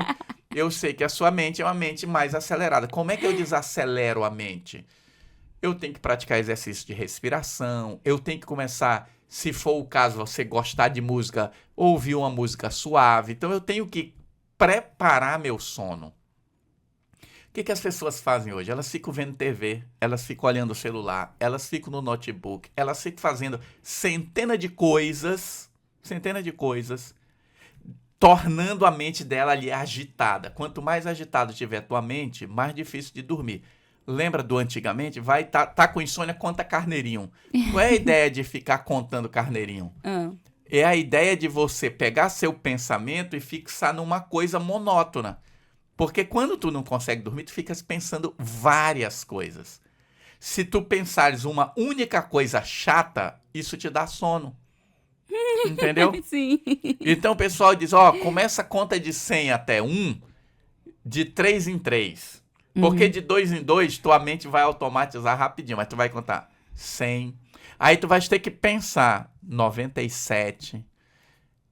Eu sei que a sua mente é uma mente mais acelerada. Como é que eu desacelero a mente? Eu tenho que praticar exercício de respiração, eu tenho que começar, se for o caso, você gostar de música, ouvir uma música suave. Então, eu tenho que preparar meu sono. O que as pessoas fazem hoje? Elas ficam vendo TV, elas ficam olhando o celular, elas ficam no notebook, elas ficam fazendo centenas de coisas, tornando a mente dela ali agitada. Quanto mais agitada tiver a tua mente, mais difícil de dormir. lembra do antigamente? Vai, tá com insônia, conta carneirinho. Qual é a ideia de ficar contando carneirinho? É a ideia de você pegar seu pensamento e fixar numa coisa monótona. Porque quando tu não consegue dormir, tu ficas pensando várias coisas. Se tu pensares uma única coisa chata, isso te dá sono. Entendeu? Sim. Então o pessoal diz, ó, começa a conta de 100 até 1, de 3 em 3. Porque de 2 em 2, tua mente vai automatizar rapidinho, mas tu vai contar 100. Aí tu vai ter que pensar 97,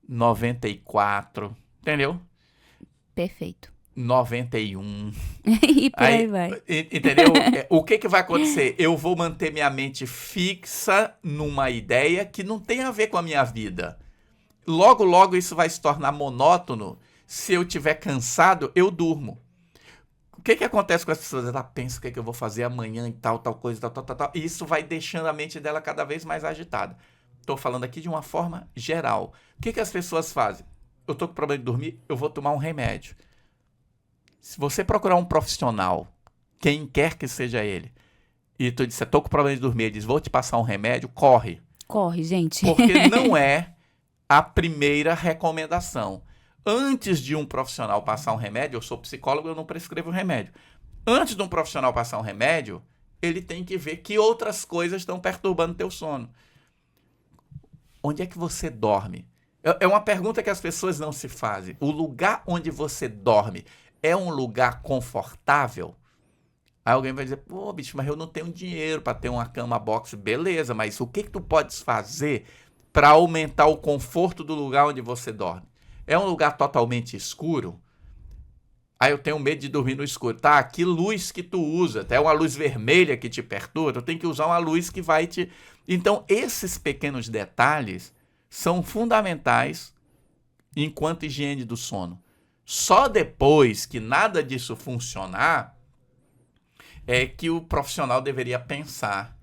94, entendeu? Perfeito. 91. E por aí vai. Entendeu? O que vai acontecer? Eu vou manter minha mente fixa numa ideia que não tem a ver com a minha vida. Logo, logo isso vai se tornar monótono. Se eu estiver cansado, eu durmo. O que acontece com as pessoas? Ela pensa o que eu vou fazer amanhã e tal coisa, tal. E isso vai deixando a mente dela cada vez mais agitada. Estou falando aqui de uma forma geral. O que as pessoas fazem? Eu estou com problema de dormir, eu vou tomar um remédio. Se você procurar um profissional, quem quer que seja ele, e tu disser, estou com problema de dormir, ele diz, vou te passar um remédio, corre. Corre, gente. Porque não é a primeira recomendação. Antes de um profissional passar um remédio, eu sou psicólogo, eu não prescrevo remédio. Antes de um profissional passar um remédio, ele tem que ver que outras coisas estão perturbando teu sono. Onde é que você dorme? É uma pergunta que as pessoas não se fazem. O lugar onde você dorme é um lugar confortável? Aí alguém vai dizer, pô, bicho, mas eu não tenho dinheiro para ter uma cama box. Beleza, mas o que tu podes fazer para aumentar o conforto do lugar onde você dorme? É um lugar totalmente escuro? Aí eu tenho medo de dormir no escuro. Tá, que luz que tu usa? É uma luz vermelha que te perturba? Tu tem que usar uma luz que vai te... Então, esses pequenos detalhes são fundamentais enquanto higiene do sono. Só depois que nada disso funcionar é que o profissional deveria pensar,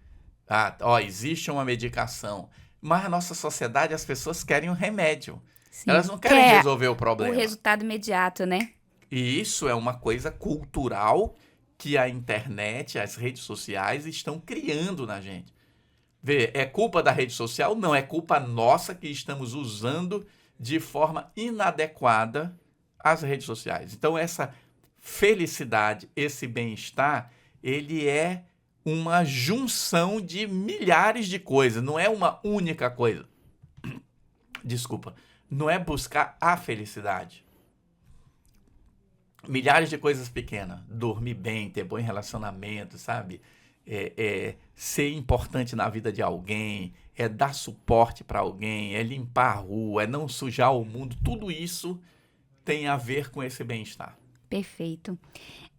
existe uma medicação, mas na nossa sociedade as pessoas querem um remédio. Sim. Elas não querem resolver o problema. O resultado imediato, né? E isso é uma coisa cultural que a internet, as redes sociais estão criando na gente. Vê, é culpa da rede social? Não, é culpa nossa que estamos usando de forma inadequada as redes sociais. Então, essa felicidade, esse bem-estar, ele é uma junção de milhares de coisas, não é uma única coisa. Desculpa, não é buscar a felicidade. Milhares de coisas pequenas, dormir bem, ter bom relacionamento, sabe? Ser importante na vida de alguém, é dar suporte para alguém, é limpar a rua, é não sujar o mundo, tudo isso tem a ver com esse bem-estar. Perfeito.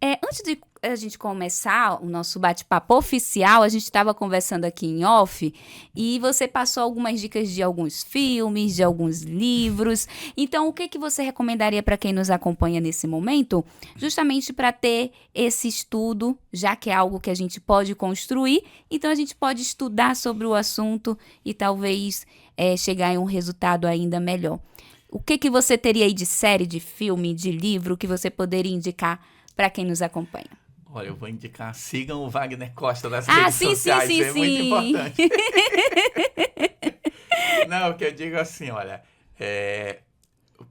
Antes de a gente começar o nosso bate-papo oficial, a gente estava conversando aqui em off e você passou algumas dicas de alguns filmes, de alguns livros. Então, o que você recomendaria para quem nos acompanha nesse momento? Justamente para ter esse estudo, já que é algo que a gente pode construir, então a gente pode estudar sobre o assunto e talvez chegar em um resultado ainda melhor. O que você teria aí de série, de filme, de livro que você poderia indicar para quem nos acompanha? Olha, eu vou indicar, sigam o Wagner Costa nas redes sociais, é muito importante. Não, o que eu digo assim, olha,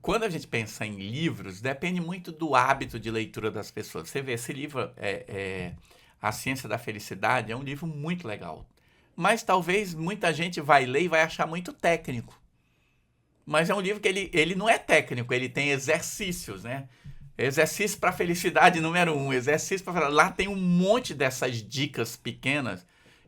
quando a gente pensa em livros, depende muito do hábito de leitura das pessoas. Você vê, esse livro, A Ciência da Felicidade, é um livro muito legal. Mas talvez muita gente vai ler e vai achar muito técnico. Mas é um livro que ele não é técnico, ele tem exercícios, né? Exercício para felicidade número 1, exercício para... Lá tem um monte dessas dicas pequenas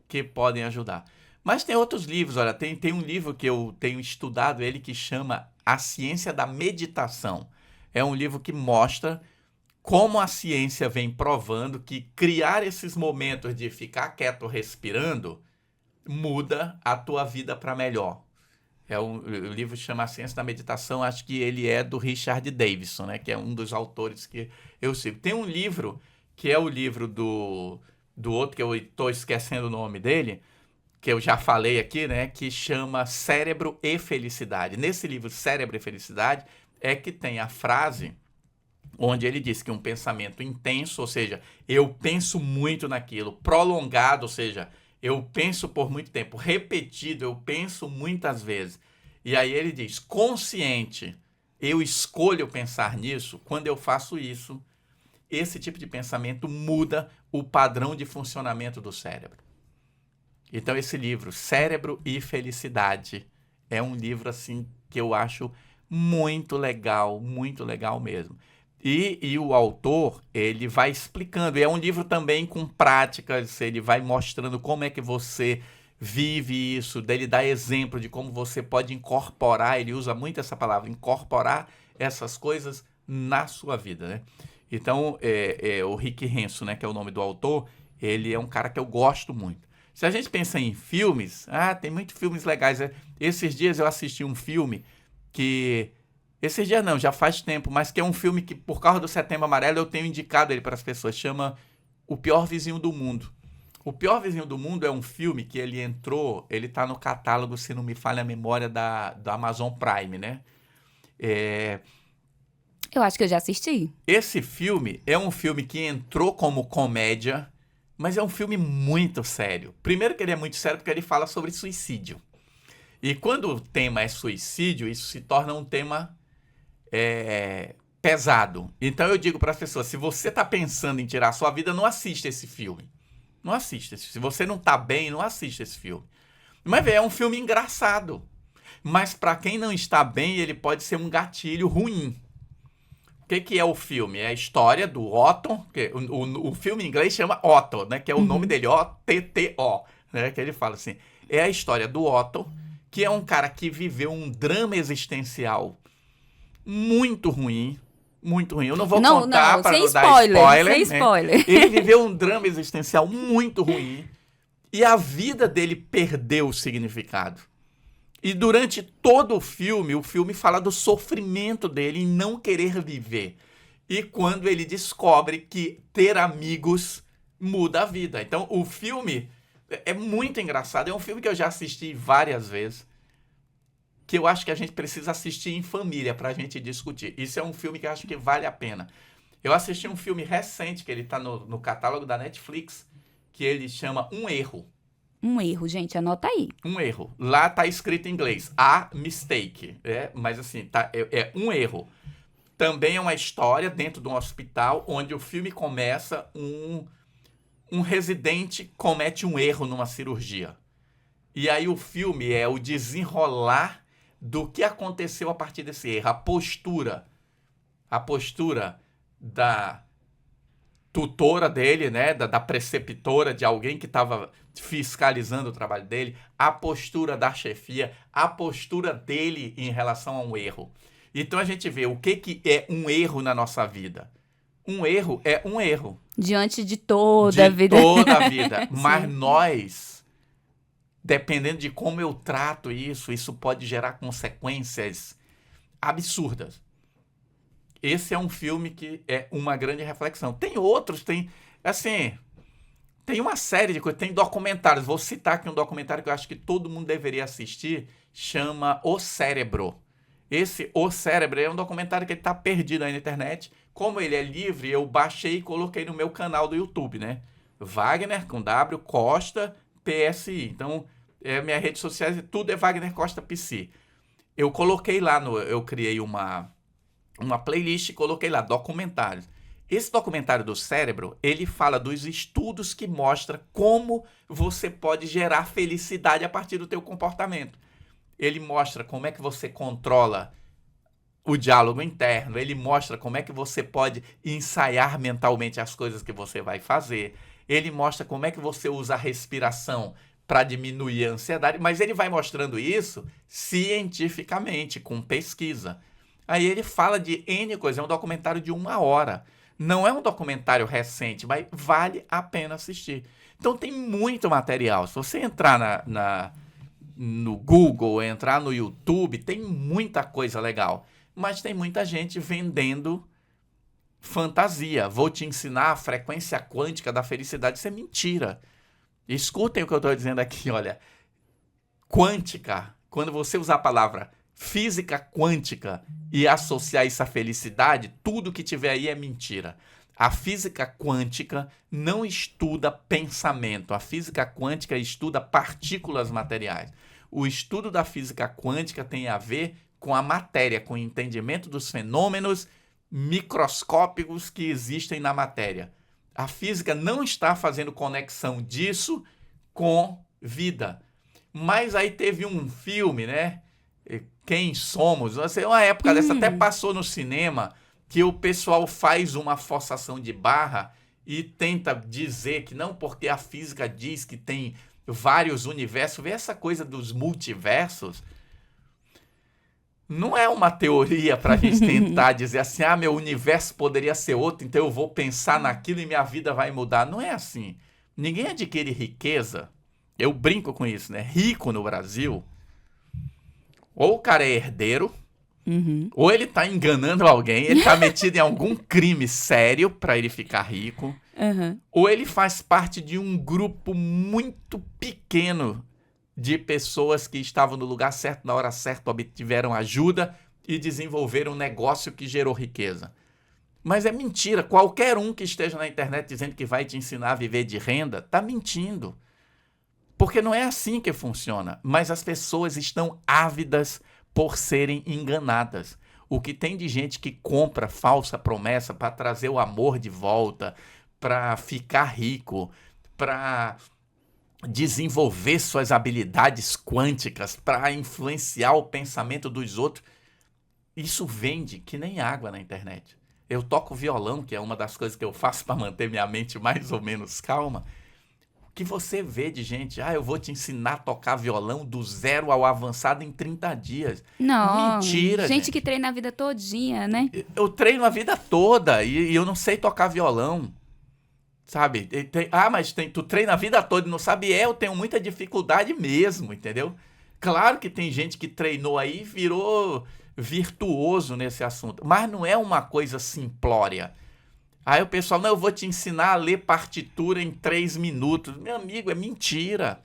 que podem ajudar. Mas tem outros livros, olha, tem um livro que eu tenho estudado, ele que chama A Ciência da Meditação. É um livro que mostra como a ciência vem provando que criar esses momentos de ficar quieto respirando muda a tua vida para melhor. O livro chama A Ciência da Meditação, acho que ele é do Richard Davidson, né, que é um dos autores que eu sigo. Tem um livro, que é o livro do outro, que eu estou esquecendo o nome dele, que eu já falei aqui, né, que chama Cérebro e Felicidade. Nesse livro, Cérebro e Felicidade, é que tem a frase onde ele diz que um pensamento intenso, ou seja, eu penso muito naquilo, prolongado, ou seja, eu penso por muito tempo, repetido, eu penso muitas vezes. E aí ele diz, consciente, eu escolho pensar nisso. Quando eu faço isso, esse tipo de pensamento muda o padrão de funcionamento do cérebro. Então esse livro, Cérebro e Felicidade, é um livro assim que eu acho muito legal mesmo. E o autor, ele vai explicando, e é um livro também com práticas, ele vai mostrando como é que você vive isso, dele dá exemplo de como você pode incorporar, ele usa muito essa palavra, incorporar essas coisas na sua vida, né? Então, o Rick Renzo, né, que é o nome do autor, ele é um cara que eu gosto muito. Se a gente pensa em filmes, tem muitos filmes legais. Esses dias eu assisti um filme que... Esses dias não, já faz tempo, mas que é um filme que, por causa do Setembro Amarelo, eu tenho indicado ele para as pessoas. Chama O Pior Vizinho do Mundo. O Pior Vizinho do Mundo é um filme que ele tá no catálogo, se não me falha a memória, da Amazon Prime, né? Eu acho que eu já assisti. Esse filme é um filme que entrou como comédia, mas é um filme muito sério. Primeiro que ele é muito sério porque ele fala sobre suicídio. E quando o tema é suicídio, isso se torna um tema pesado. Então eu digo para as pessoas, se você está pensando em tirar a sua vida, não assista esse filme. Não assista. Se você não está bem, não assista esse filme. Mas é um filme engraçado. Mas para quem não está bem, ele pode ser um gatilho ruim. O que é o filme? É a história do Otto, que o filme em inglês chama Otto, né? Que é o nome dele, O-T-T-O, né? Que ele fala assim, é a história do Otto, que é um cara que viveu um drama existencial muito ruim, muito ruim. Eu não vou contar para não dar spoiler. Sem spoiler. Né? Ele viveu um drama existencial muito ruim e a vida dele perdeu o significado. E durante todo o filme fala do sofrimento dele em não querer viver. E quando ele descobre que ter amigos muda a vida. Então, o filme é muito engraçado. É um filme que eu já assisti várias vezes, que eu acho que a gente precisa assistir em família para a gente discutir. Isso é um filme que eu acho que vale a pena. Eu assisti um filme recente, que ele está no catálogo da Netflix, que ele chama Um Erro. Um erro, gente, anota aí. Um erro. Lá tá escrito em inglês, a mistake. Mas assim, é um erro. Também é uma história dentro de um hospital, onde o filme começa, um residente comete um erro numa cirurgia. E aí o filme é o desenrolar do que aconteceu a partir desse erro. A postura da tutora dele, né, da preceptora, de alguém que estava fiscalizando o trabalho dele, a postura da chefia, a postura dele em relação a um erro. Então a gente vê o que é um erro na nossa vida. Um erro é um erro. Diante de toda a vida. De toda a vida. Mas nós, dependendo de como eu trato isso pode gerar consequências absurdas. Esse é um filme que é uma grande reflexão. Tem outros, tem uma série de coisas, tem documentários. Vou citar aqui um documentário que eu acho que todo mundo deveria assistir, chama O Cérebro. Esse O Cérebro é um documentário que está perdido aí na internet. Como ele é livre, eu baixei e coloquei no meu canal do YouTube, né? Wagner, com W, Costa, PSI. Então, minhas redes sociais, tudo é Wagner Costa PC. Eu coloquei lá, eu criei uma playlist e coloquei lá, documentários. Esse documentário do cérebro, ele fala dos estudos que mostram como você pode gerar felicidade a partir do teu comportamento. Ele mostra como é que você controla o diálogo interno, ele mostra como é que você pode ensaiar mentalmente as coisas que você vai fazer, ele mostra como é que você usa a respiração para diminuir a ansiedade, mas ele vai mostrando isso cientificamente, com pesquisa. Aí ele fala de N coisas, é um documentário de 1 hora. Não é um documentário recente, mas vale a pena assistir. Então tem muito material. Se você entrar no Google, entrar no YouTube, tem muita coisa legal. Mas tem muita gente vendendo fantasia. Vou te ensinar a frequência quântica da felicidade. Isso é mentira. Escutem o que eu estou dizendo aqui, olha. Quântica, quando você usar a palavra física quântica e associar isso à felicidade, tudo que tiver aí é mentira. A física quântica não estuda pensamento. A física quântica estuda partículas materiais. O estudo da física quântica tem a ver com a matéria, com o entendimento dos fenômenos microscópicos que existem na matéria. A física não está fazendo conexão disso com vida. Mas aí teve um filme, né? Quem Somos? Uma época dessa até passou no cinema, que o pessoal faz uma forçação de barra e tenta dizer que não, porque a física diz que tem vários universos. Vê essa coisa dos multiversos. Não é uma teoria para a gente tentar dizer assim, meu universo poderia ser outro, então eu vou pensar naquilo e minha vida vai mudar. Não é assim. Ninguém adquire riqueza. Eu brinco com isso, né? Rico no Brasil, ou o cara é herdeiro, ou ele tá enganando alguém, ele tá metido em algum crime sério para ele ficar rico, ou ele faz parte de um grupo muito pequeno de pessoas que estavam no lugar certo, na hora certa, obtiveram ajuda e desenvolveram um negócio que gerou riqueza. Mas é mentira. Qualquer um que esteja na internet dizendo que vai te ensinar a viver de renda, tá mentindo. Porque não é assim que funciona. Mas as pessoas estão ávidas por serem enganadas. O que tem de gente que compra falsa promessa para trazer o amor de volta, para ficar rico, para desenvolver suas habilidades quânticas, para influenciar o pensamento dos outros. Isso vende que nem água na internet. Eu toco violão, que é uma das coisas que eu faço para manter minha mente mais ou menos calma. O que você vê de gente, eu vou te ensinar a tocar violão do zero ao avançado em 30 dias. Não, mentira, gente que treina a vida todinha, né? Eu treino a vida toda e eu não sei tocar violão. Sabe? Mas tu treina a vida toda e não sabe? Eu tenho muita dificuldade mesmo, entendeu? Claro que tem gente que treinou aí e virou virtuoso nesse assunto, mas não é uma coisa simplória. Aí o pessoal, não, eu vou te ensinar a ler partitura em 3 minutos. Meu amigo, é mentira.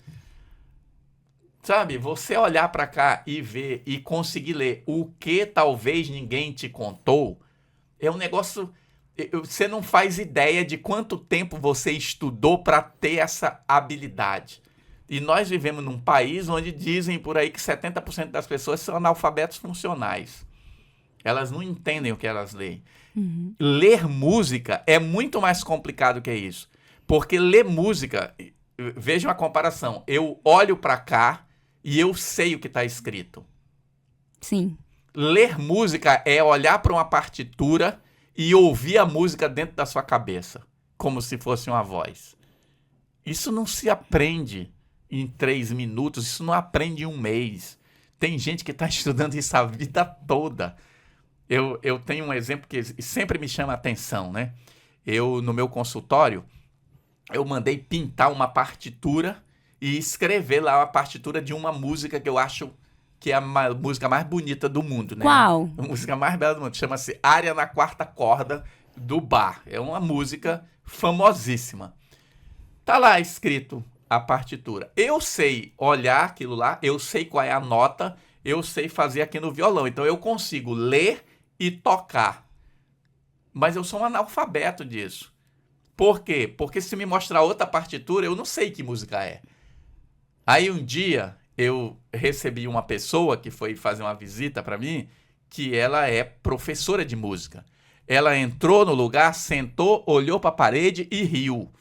Sabe? Você olhar para cá e ver e conseguir ler o que talvez ninguém te contou, é um negócio... Você não faz ideia de quanto tempo você estudou para ter essa habilidade. E nós vivemos num país onde dizem por aí que 70% das pessoas são analfabetos funcionais. Elas não entendem o que elas leem. Ler música é muito mais complicado que isso. Porque ler música, veja uma comparação. Eu olho para cá e eu sei o que está escrito. Sim. Ler música é olhar para uma partitura e ouvir a música dentro da sua cabeça, como se fosse uma voz. Isso não se aprende em 3 minutos, isso não aprende em 1 mês. Tem gente que está estudando isso a vida toda. Eu tenho um exemplo que sempre me chama a atenção, né? No meu consultório, eu mandei pintar uma partitura e escrever lá a partitura de uma música que eu acho que é a música mais bonita do mundo, né? Qual? A música mais bela do mundo. Chama-se Área na Quarta Corda, do Bach. É uma música famosíssima. Tá lá escrito a partitura. Eu sei olhar aquilo lá, eu sei qual é a nota, eu sei fazer aqui no violão. Então eu consigo ler e tocar. Mas eu sou um analfabeto disso. Por quê? Porque se me mostrar outra partitura, eu não sei que música é. Aí um dia eu recebi uma pessoa que foi fazer uma visita para mim, que ela é professora de música. Ela entrou no lugar, sentou, olhou para a parede e riu.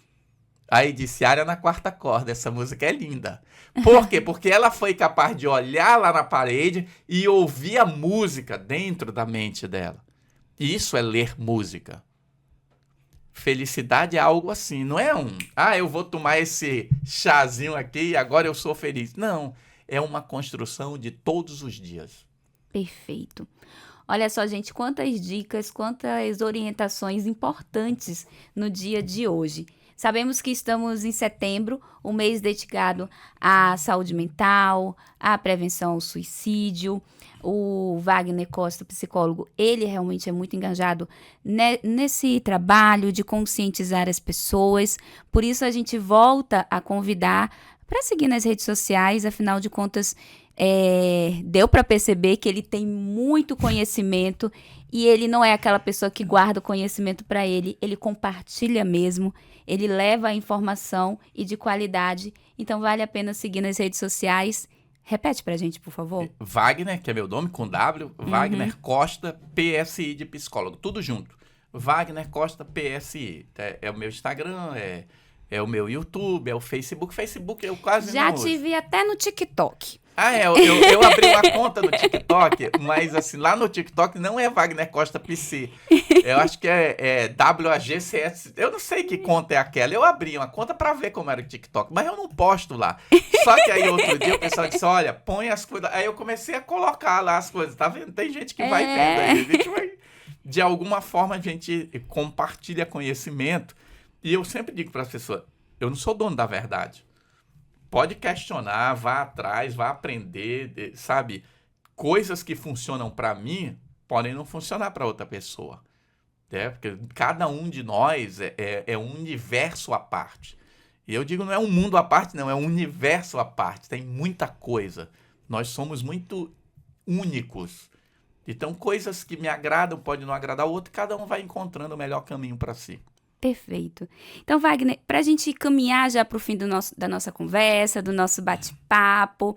Aí disse, Área na Quarta Corda, essa música é linda. Por quê? Porque ela foi capaz de olhar lá na parede e ouvir a música dentro da mente dela. Isso é ler música. Felicidade é algo assim, não é eu vou tomar esse chazinho aqui e agora eu sou feliz. Não, é uma construção de todos os dias. Perfeito. Olha só, gente, quantas dicas, quantas orientações importantes no dia de hoje. Sabemos que estamos em setembro, um mês dedicado à saúde mental, à prevenção ao suicídio. O Wagner Costa, psicólogo, ele realmente é muito engajado nesse trabalho de conscientizar as pessoas. Por isso a gente volta a convidar para seguir nas redes sociais. Afinal de contas, deu para perceber que ele tem muito conhecimento e ele não é aquela pessoa que guarda o conhecimento para ele compartilha mesmo, ele leva a informação e de qualidade. Então vale a pena seguir nas redes sociais. Repete pra gente, por favor. Wagner, que é meu nome, com W, Wagner Costa, PSI de psicólogo, tudo junto. Wagner Costa, PSI. É o meu Instagram, é o meu YouTube, é o Facebook. Facebook eu quase Já não te uso. vi até no TikTok. Eu abri uma conta no TikTok, mas assim, lá no TikTok não é Wagner Costa PC. Eu acho que é WAGCS. Eu não sei que conta é aquela. Eu abri uma conta pra ver como era o TikTok, mas eu não posto lá. Só que aí outro dia o pessoal disse, olha, põe as coisas. Aí eu comecei a colocar lá as coisas, tá vendo? Tem gente que vai vendo aí. A gente vai... De alguma forma a gente compartilha conhecimento. E eu sempre digo para as pessoas, eu não sou dono da verdade. Pode questionar, vá atrás, vá aprender, sabe? Coisas que funcionam para mim podem não funcionar para outra pessoa. Porque cada um de nós é um universo à parte. E eu digo, não é um mundo à parte, não, é um universo à parte. Tem muita coisa. Nós somos muito únicos. Então, coisas que me agradam podem não agradar o outro, cada um vai encontrando o melhor caminho para si. Perfeito. Então, Wagner, para a gente caminhar já para o fim da nossa conversa, do nosso bate-papo,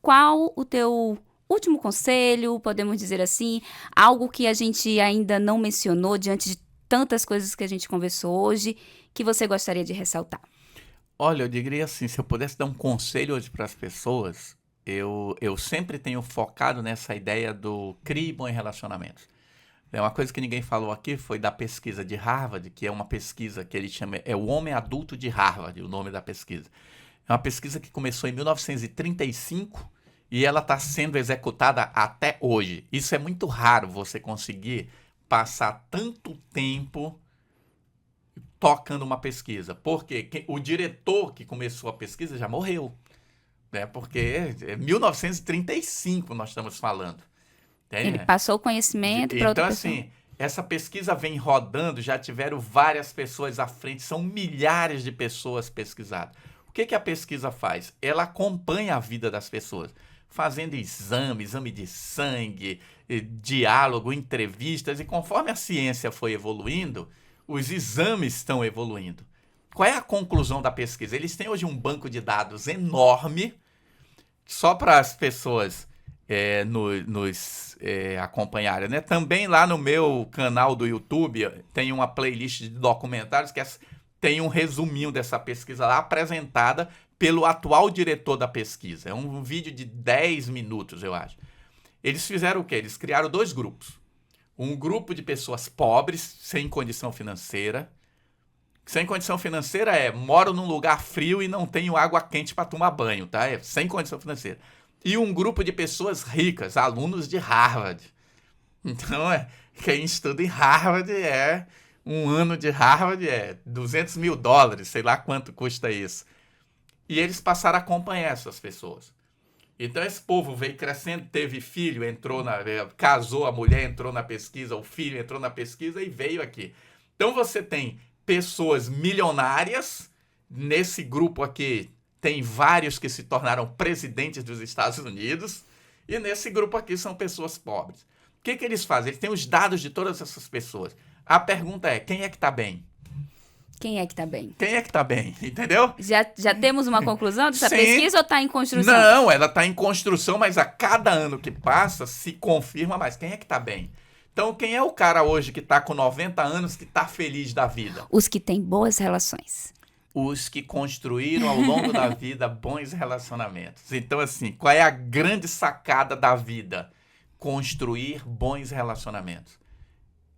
qual o teu último conselho, podemos dizer assim, algo que a gente ainda não mencionou diante de tantas coisas que a gente conversou hoje, que você gostaria de ressaltar? Olha, eu diria assim, se eu pudesse dar um conselho hoje para as pessoas, eu sempre tenho focado nessa ideia do crie bons relacionamentos. Uma coisa que ninguém falou aqui foi da pesquisa de Harvard, que é uma pesquisa que ele chama, o Homem Adulto de Harvard, o nome da pesquisa. É uma pesquisa que começou em 1935 e ela está sendo executada até hoje. Isso é muito raro, você conseguir passar tanto tempo tocando uma pesquisa. Porque o diretor que começou a pesquisa já morreu. Porque é 1935 nós estamos falando. Ele passou o conhecimento para outra pessoa. Então, assim, essa pesquisa vem rodando, já tiveram várias pessoas à frente, são milhares de pessoas pesquisadas. O que a pesquisa faz? Ela acompanha a vida das pessoas, fazendo exame de sangue, diálogo, entrevistas, e conforme a ciência foi evoluindo, os exames estão evoluindo. Qual é a conclusão da pesquisa? Eles têm hoje um banco de dados enorme, só para as pessoas nos acompanharem, né? Também lá no meu canal do YouTube tem uma playlist de documentários que tem um resuminho dessa pesquisa lá, apresentada pelo atual diretor da pesquisa. É um vídeo de 10 minutos, eu acho. Eles fizeram o quê? Eles criaram 2 grupos. Um grupo de pessoas pobres, sem condição financeira. Sem condição financeira moro num lugar frio e não tenho água quente para tomar banho, tá? É sem condição financeira. E um grupo de pessoas ricas, alunos de Harvard. Então, quem estuda em Harvard um ano de Harvard $200 mil, sei lá quanto custa isso. E eles passaram a acompanhar essas pessoas. Então, esse povo veio crescendo, teve filho, casou, a mulher entrou na pesquisa, o filho entrou na pesquisa e veio aqui. Então, você tem pessoas milionárias, nesse grupo aqui tem vários que se tornaram presidentes dos Estados Unidos, e nesse grupo aqui são pessoas pobres. O que eles fazem? Eles têm os dados de todas essas pessoas. A pergunta é, quem é que está bem? Quem é que está bem? Quem é que está bem, entendeu? Já temos uma conclusão dessa Sim. pesquisa ou está em construção? Não, ela está em construção, mas a cada ano que passa se confirma mais. Quem é que está bem? Então, quem é o cara hoje que está com 90 anos que está feliz da vida? Os que têm boas relações. Os que construíram ao longo da vida bons relacionamentos. Então, assim, qual é a grande sacada da vida? Construir bons relacionamentos.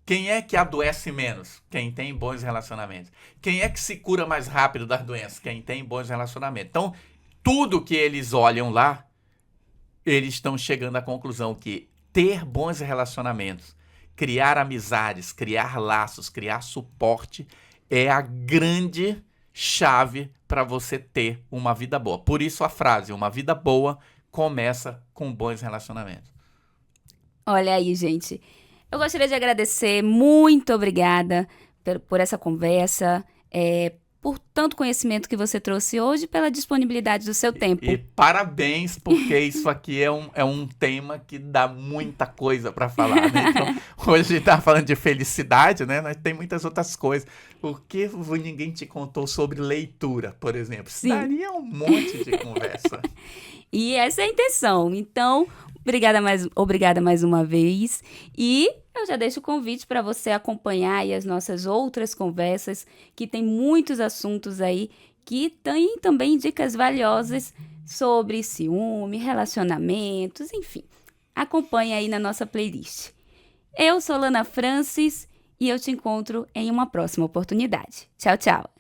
Quem é que adoece menos? Quem tem bons relacionamentos. Quem é que se cura mais rápido das doenças? Quem tem bons relacionamentos. Então, tudo que eles olham lá, eles estão chegando à conclusão que ter bons relacionamentos, criar amizades, criar laços, criar suporte é a grande chave para você ter uma vida boa. Por isso a frase, uma vida boa começa com bons relacionamentos. Olha aí, gente. Eu gostaria de agradecer, muito obrigada por essa conversa. por tanto conhecimento que você trouxe hoje, pela disponibilidade do seu tempo. E parabéns, porque isso aqui é um tema que dá muita coisa para falar, né? Então, hoje a gente tá falando de felicidade, né? Mas tem muitas outras coisas. O que ninguém te contou sobre leitura, por exemplo? Isso daria um monte de conversa. E essa é a intenção. Então, obrigada mais uma vez. E eu já deixo o convite para você acompanhar aí as nossas outras conversas, que tem muitos assuntos aí que têm também dicas valiosas sobre ciúme, relacionamentos, enfim. Acompanhe aí na nossa playlist. Eu sou Lana Francis e eu te encontro em uma próxima oportunidade. Tchau, tchau!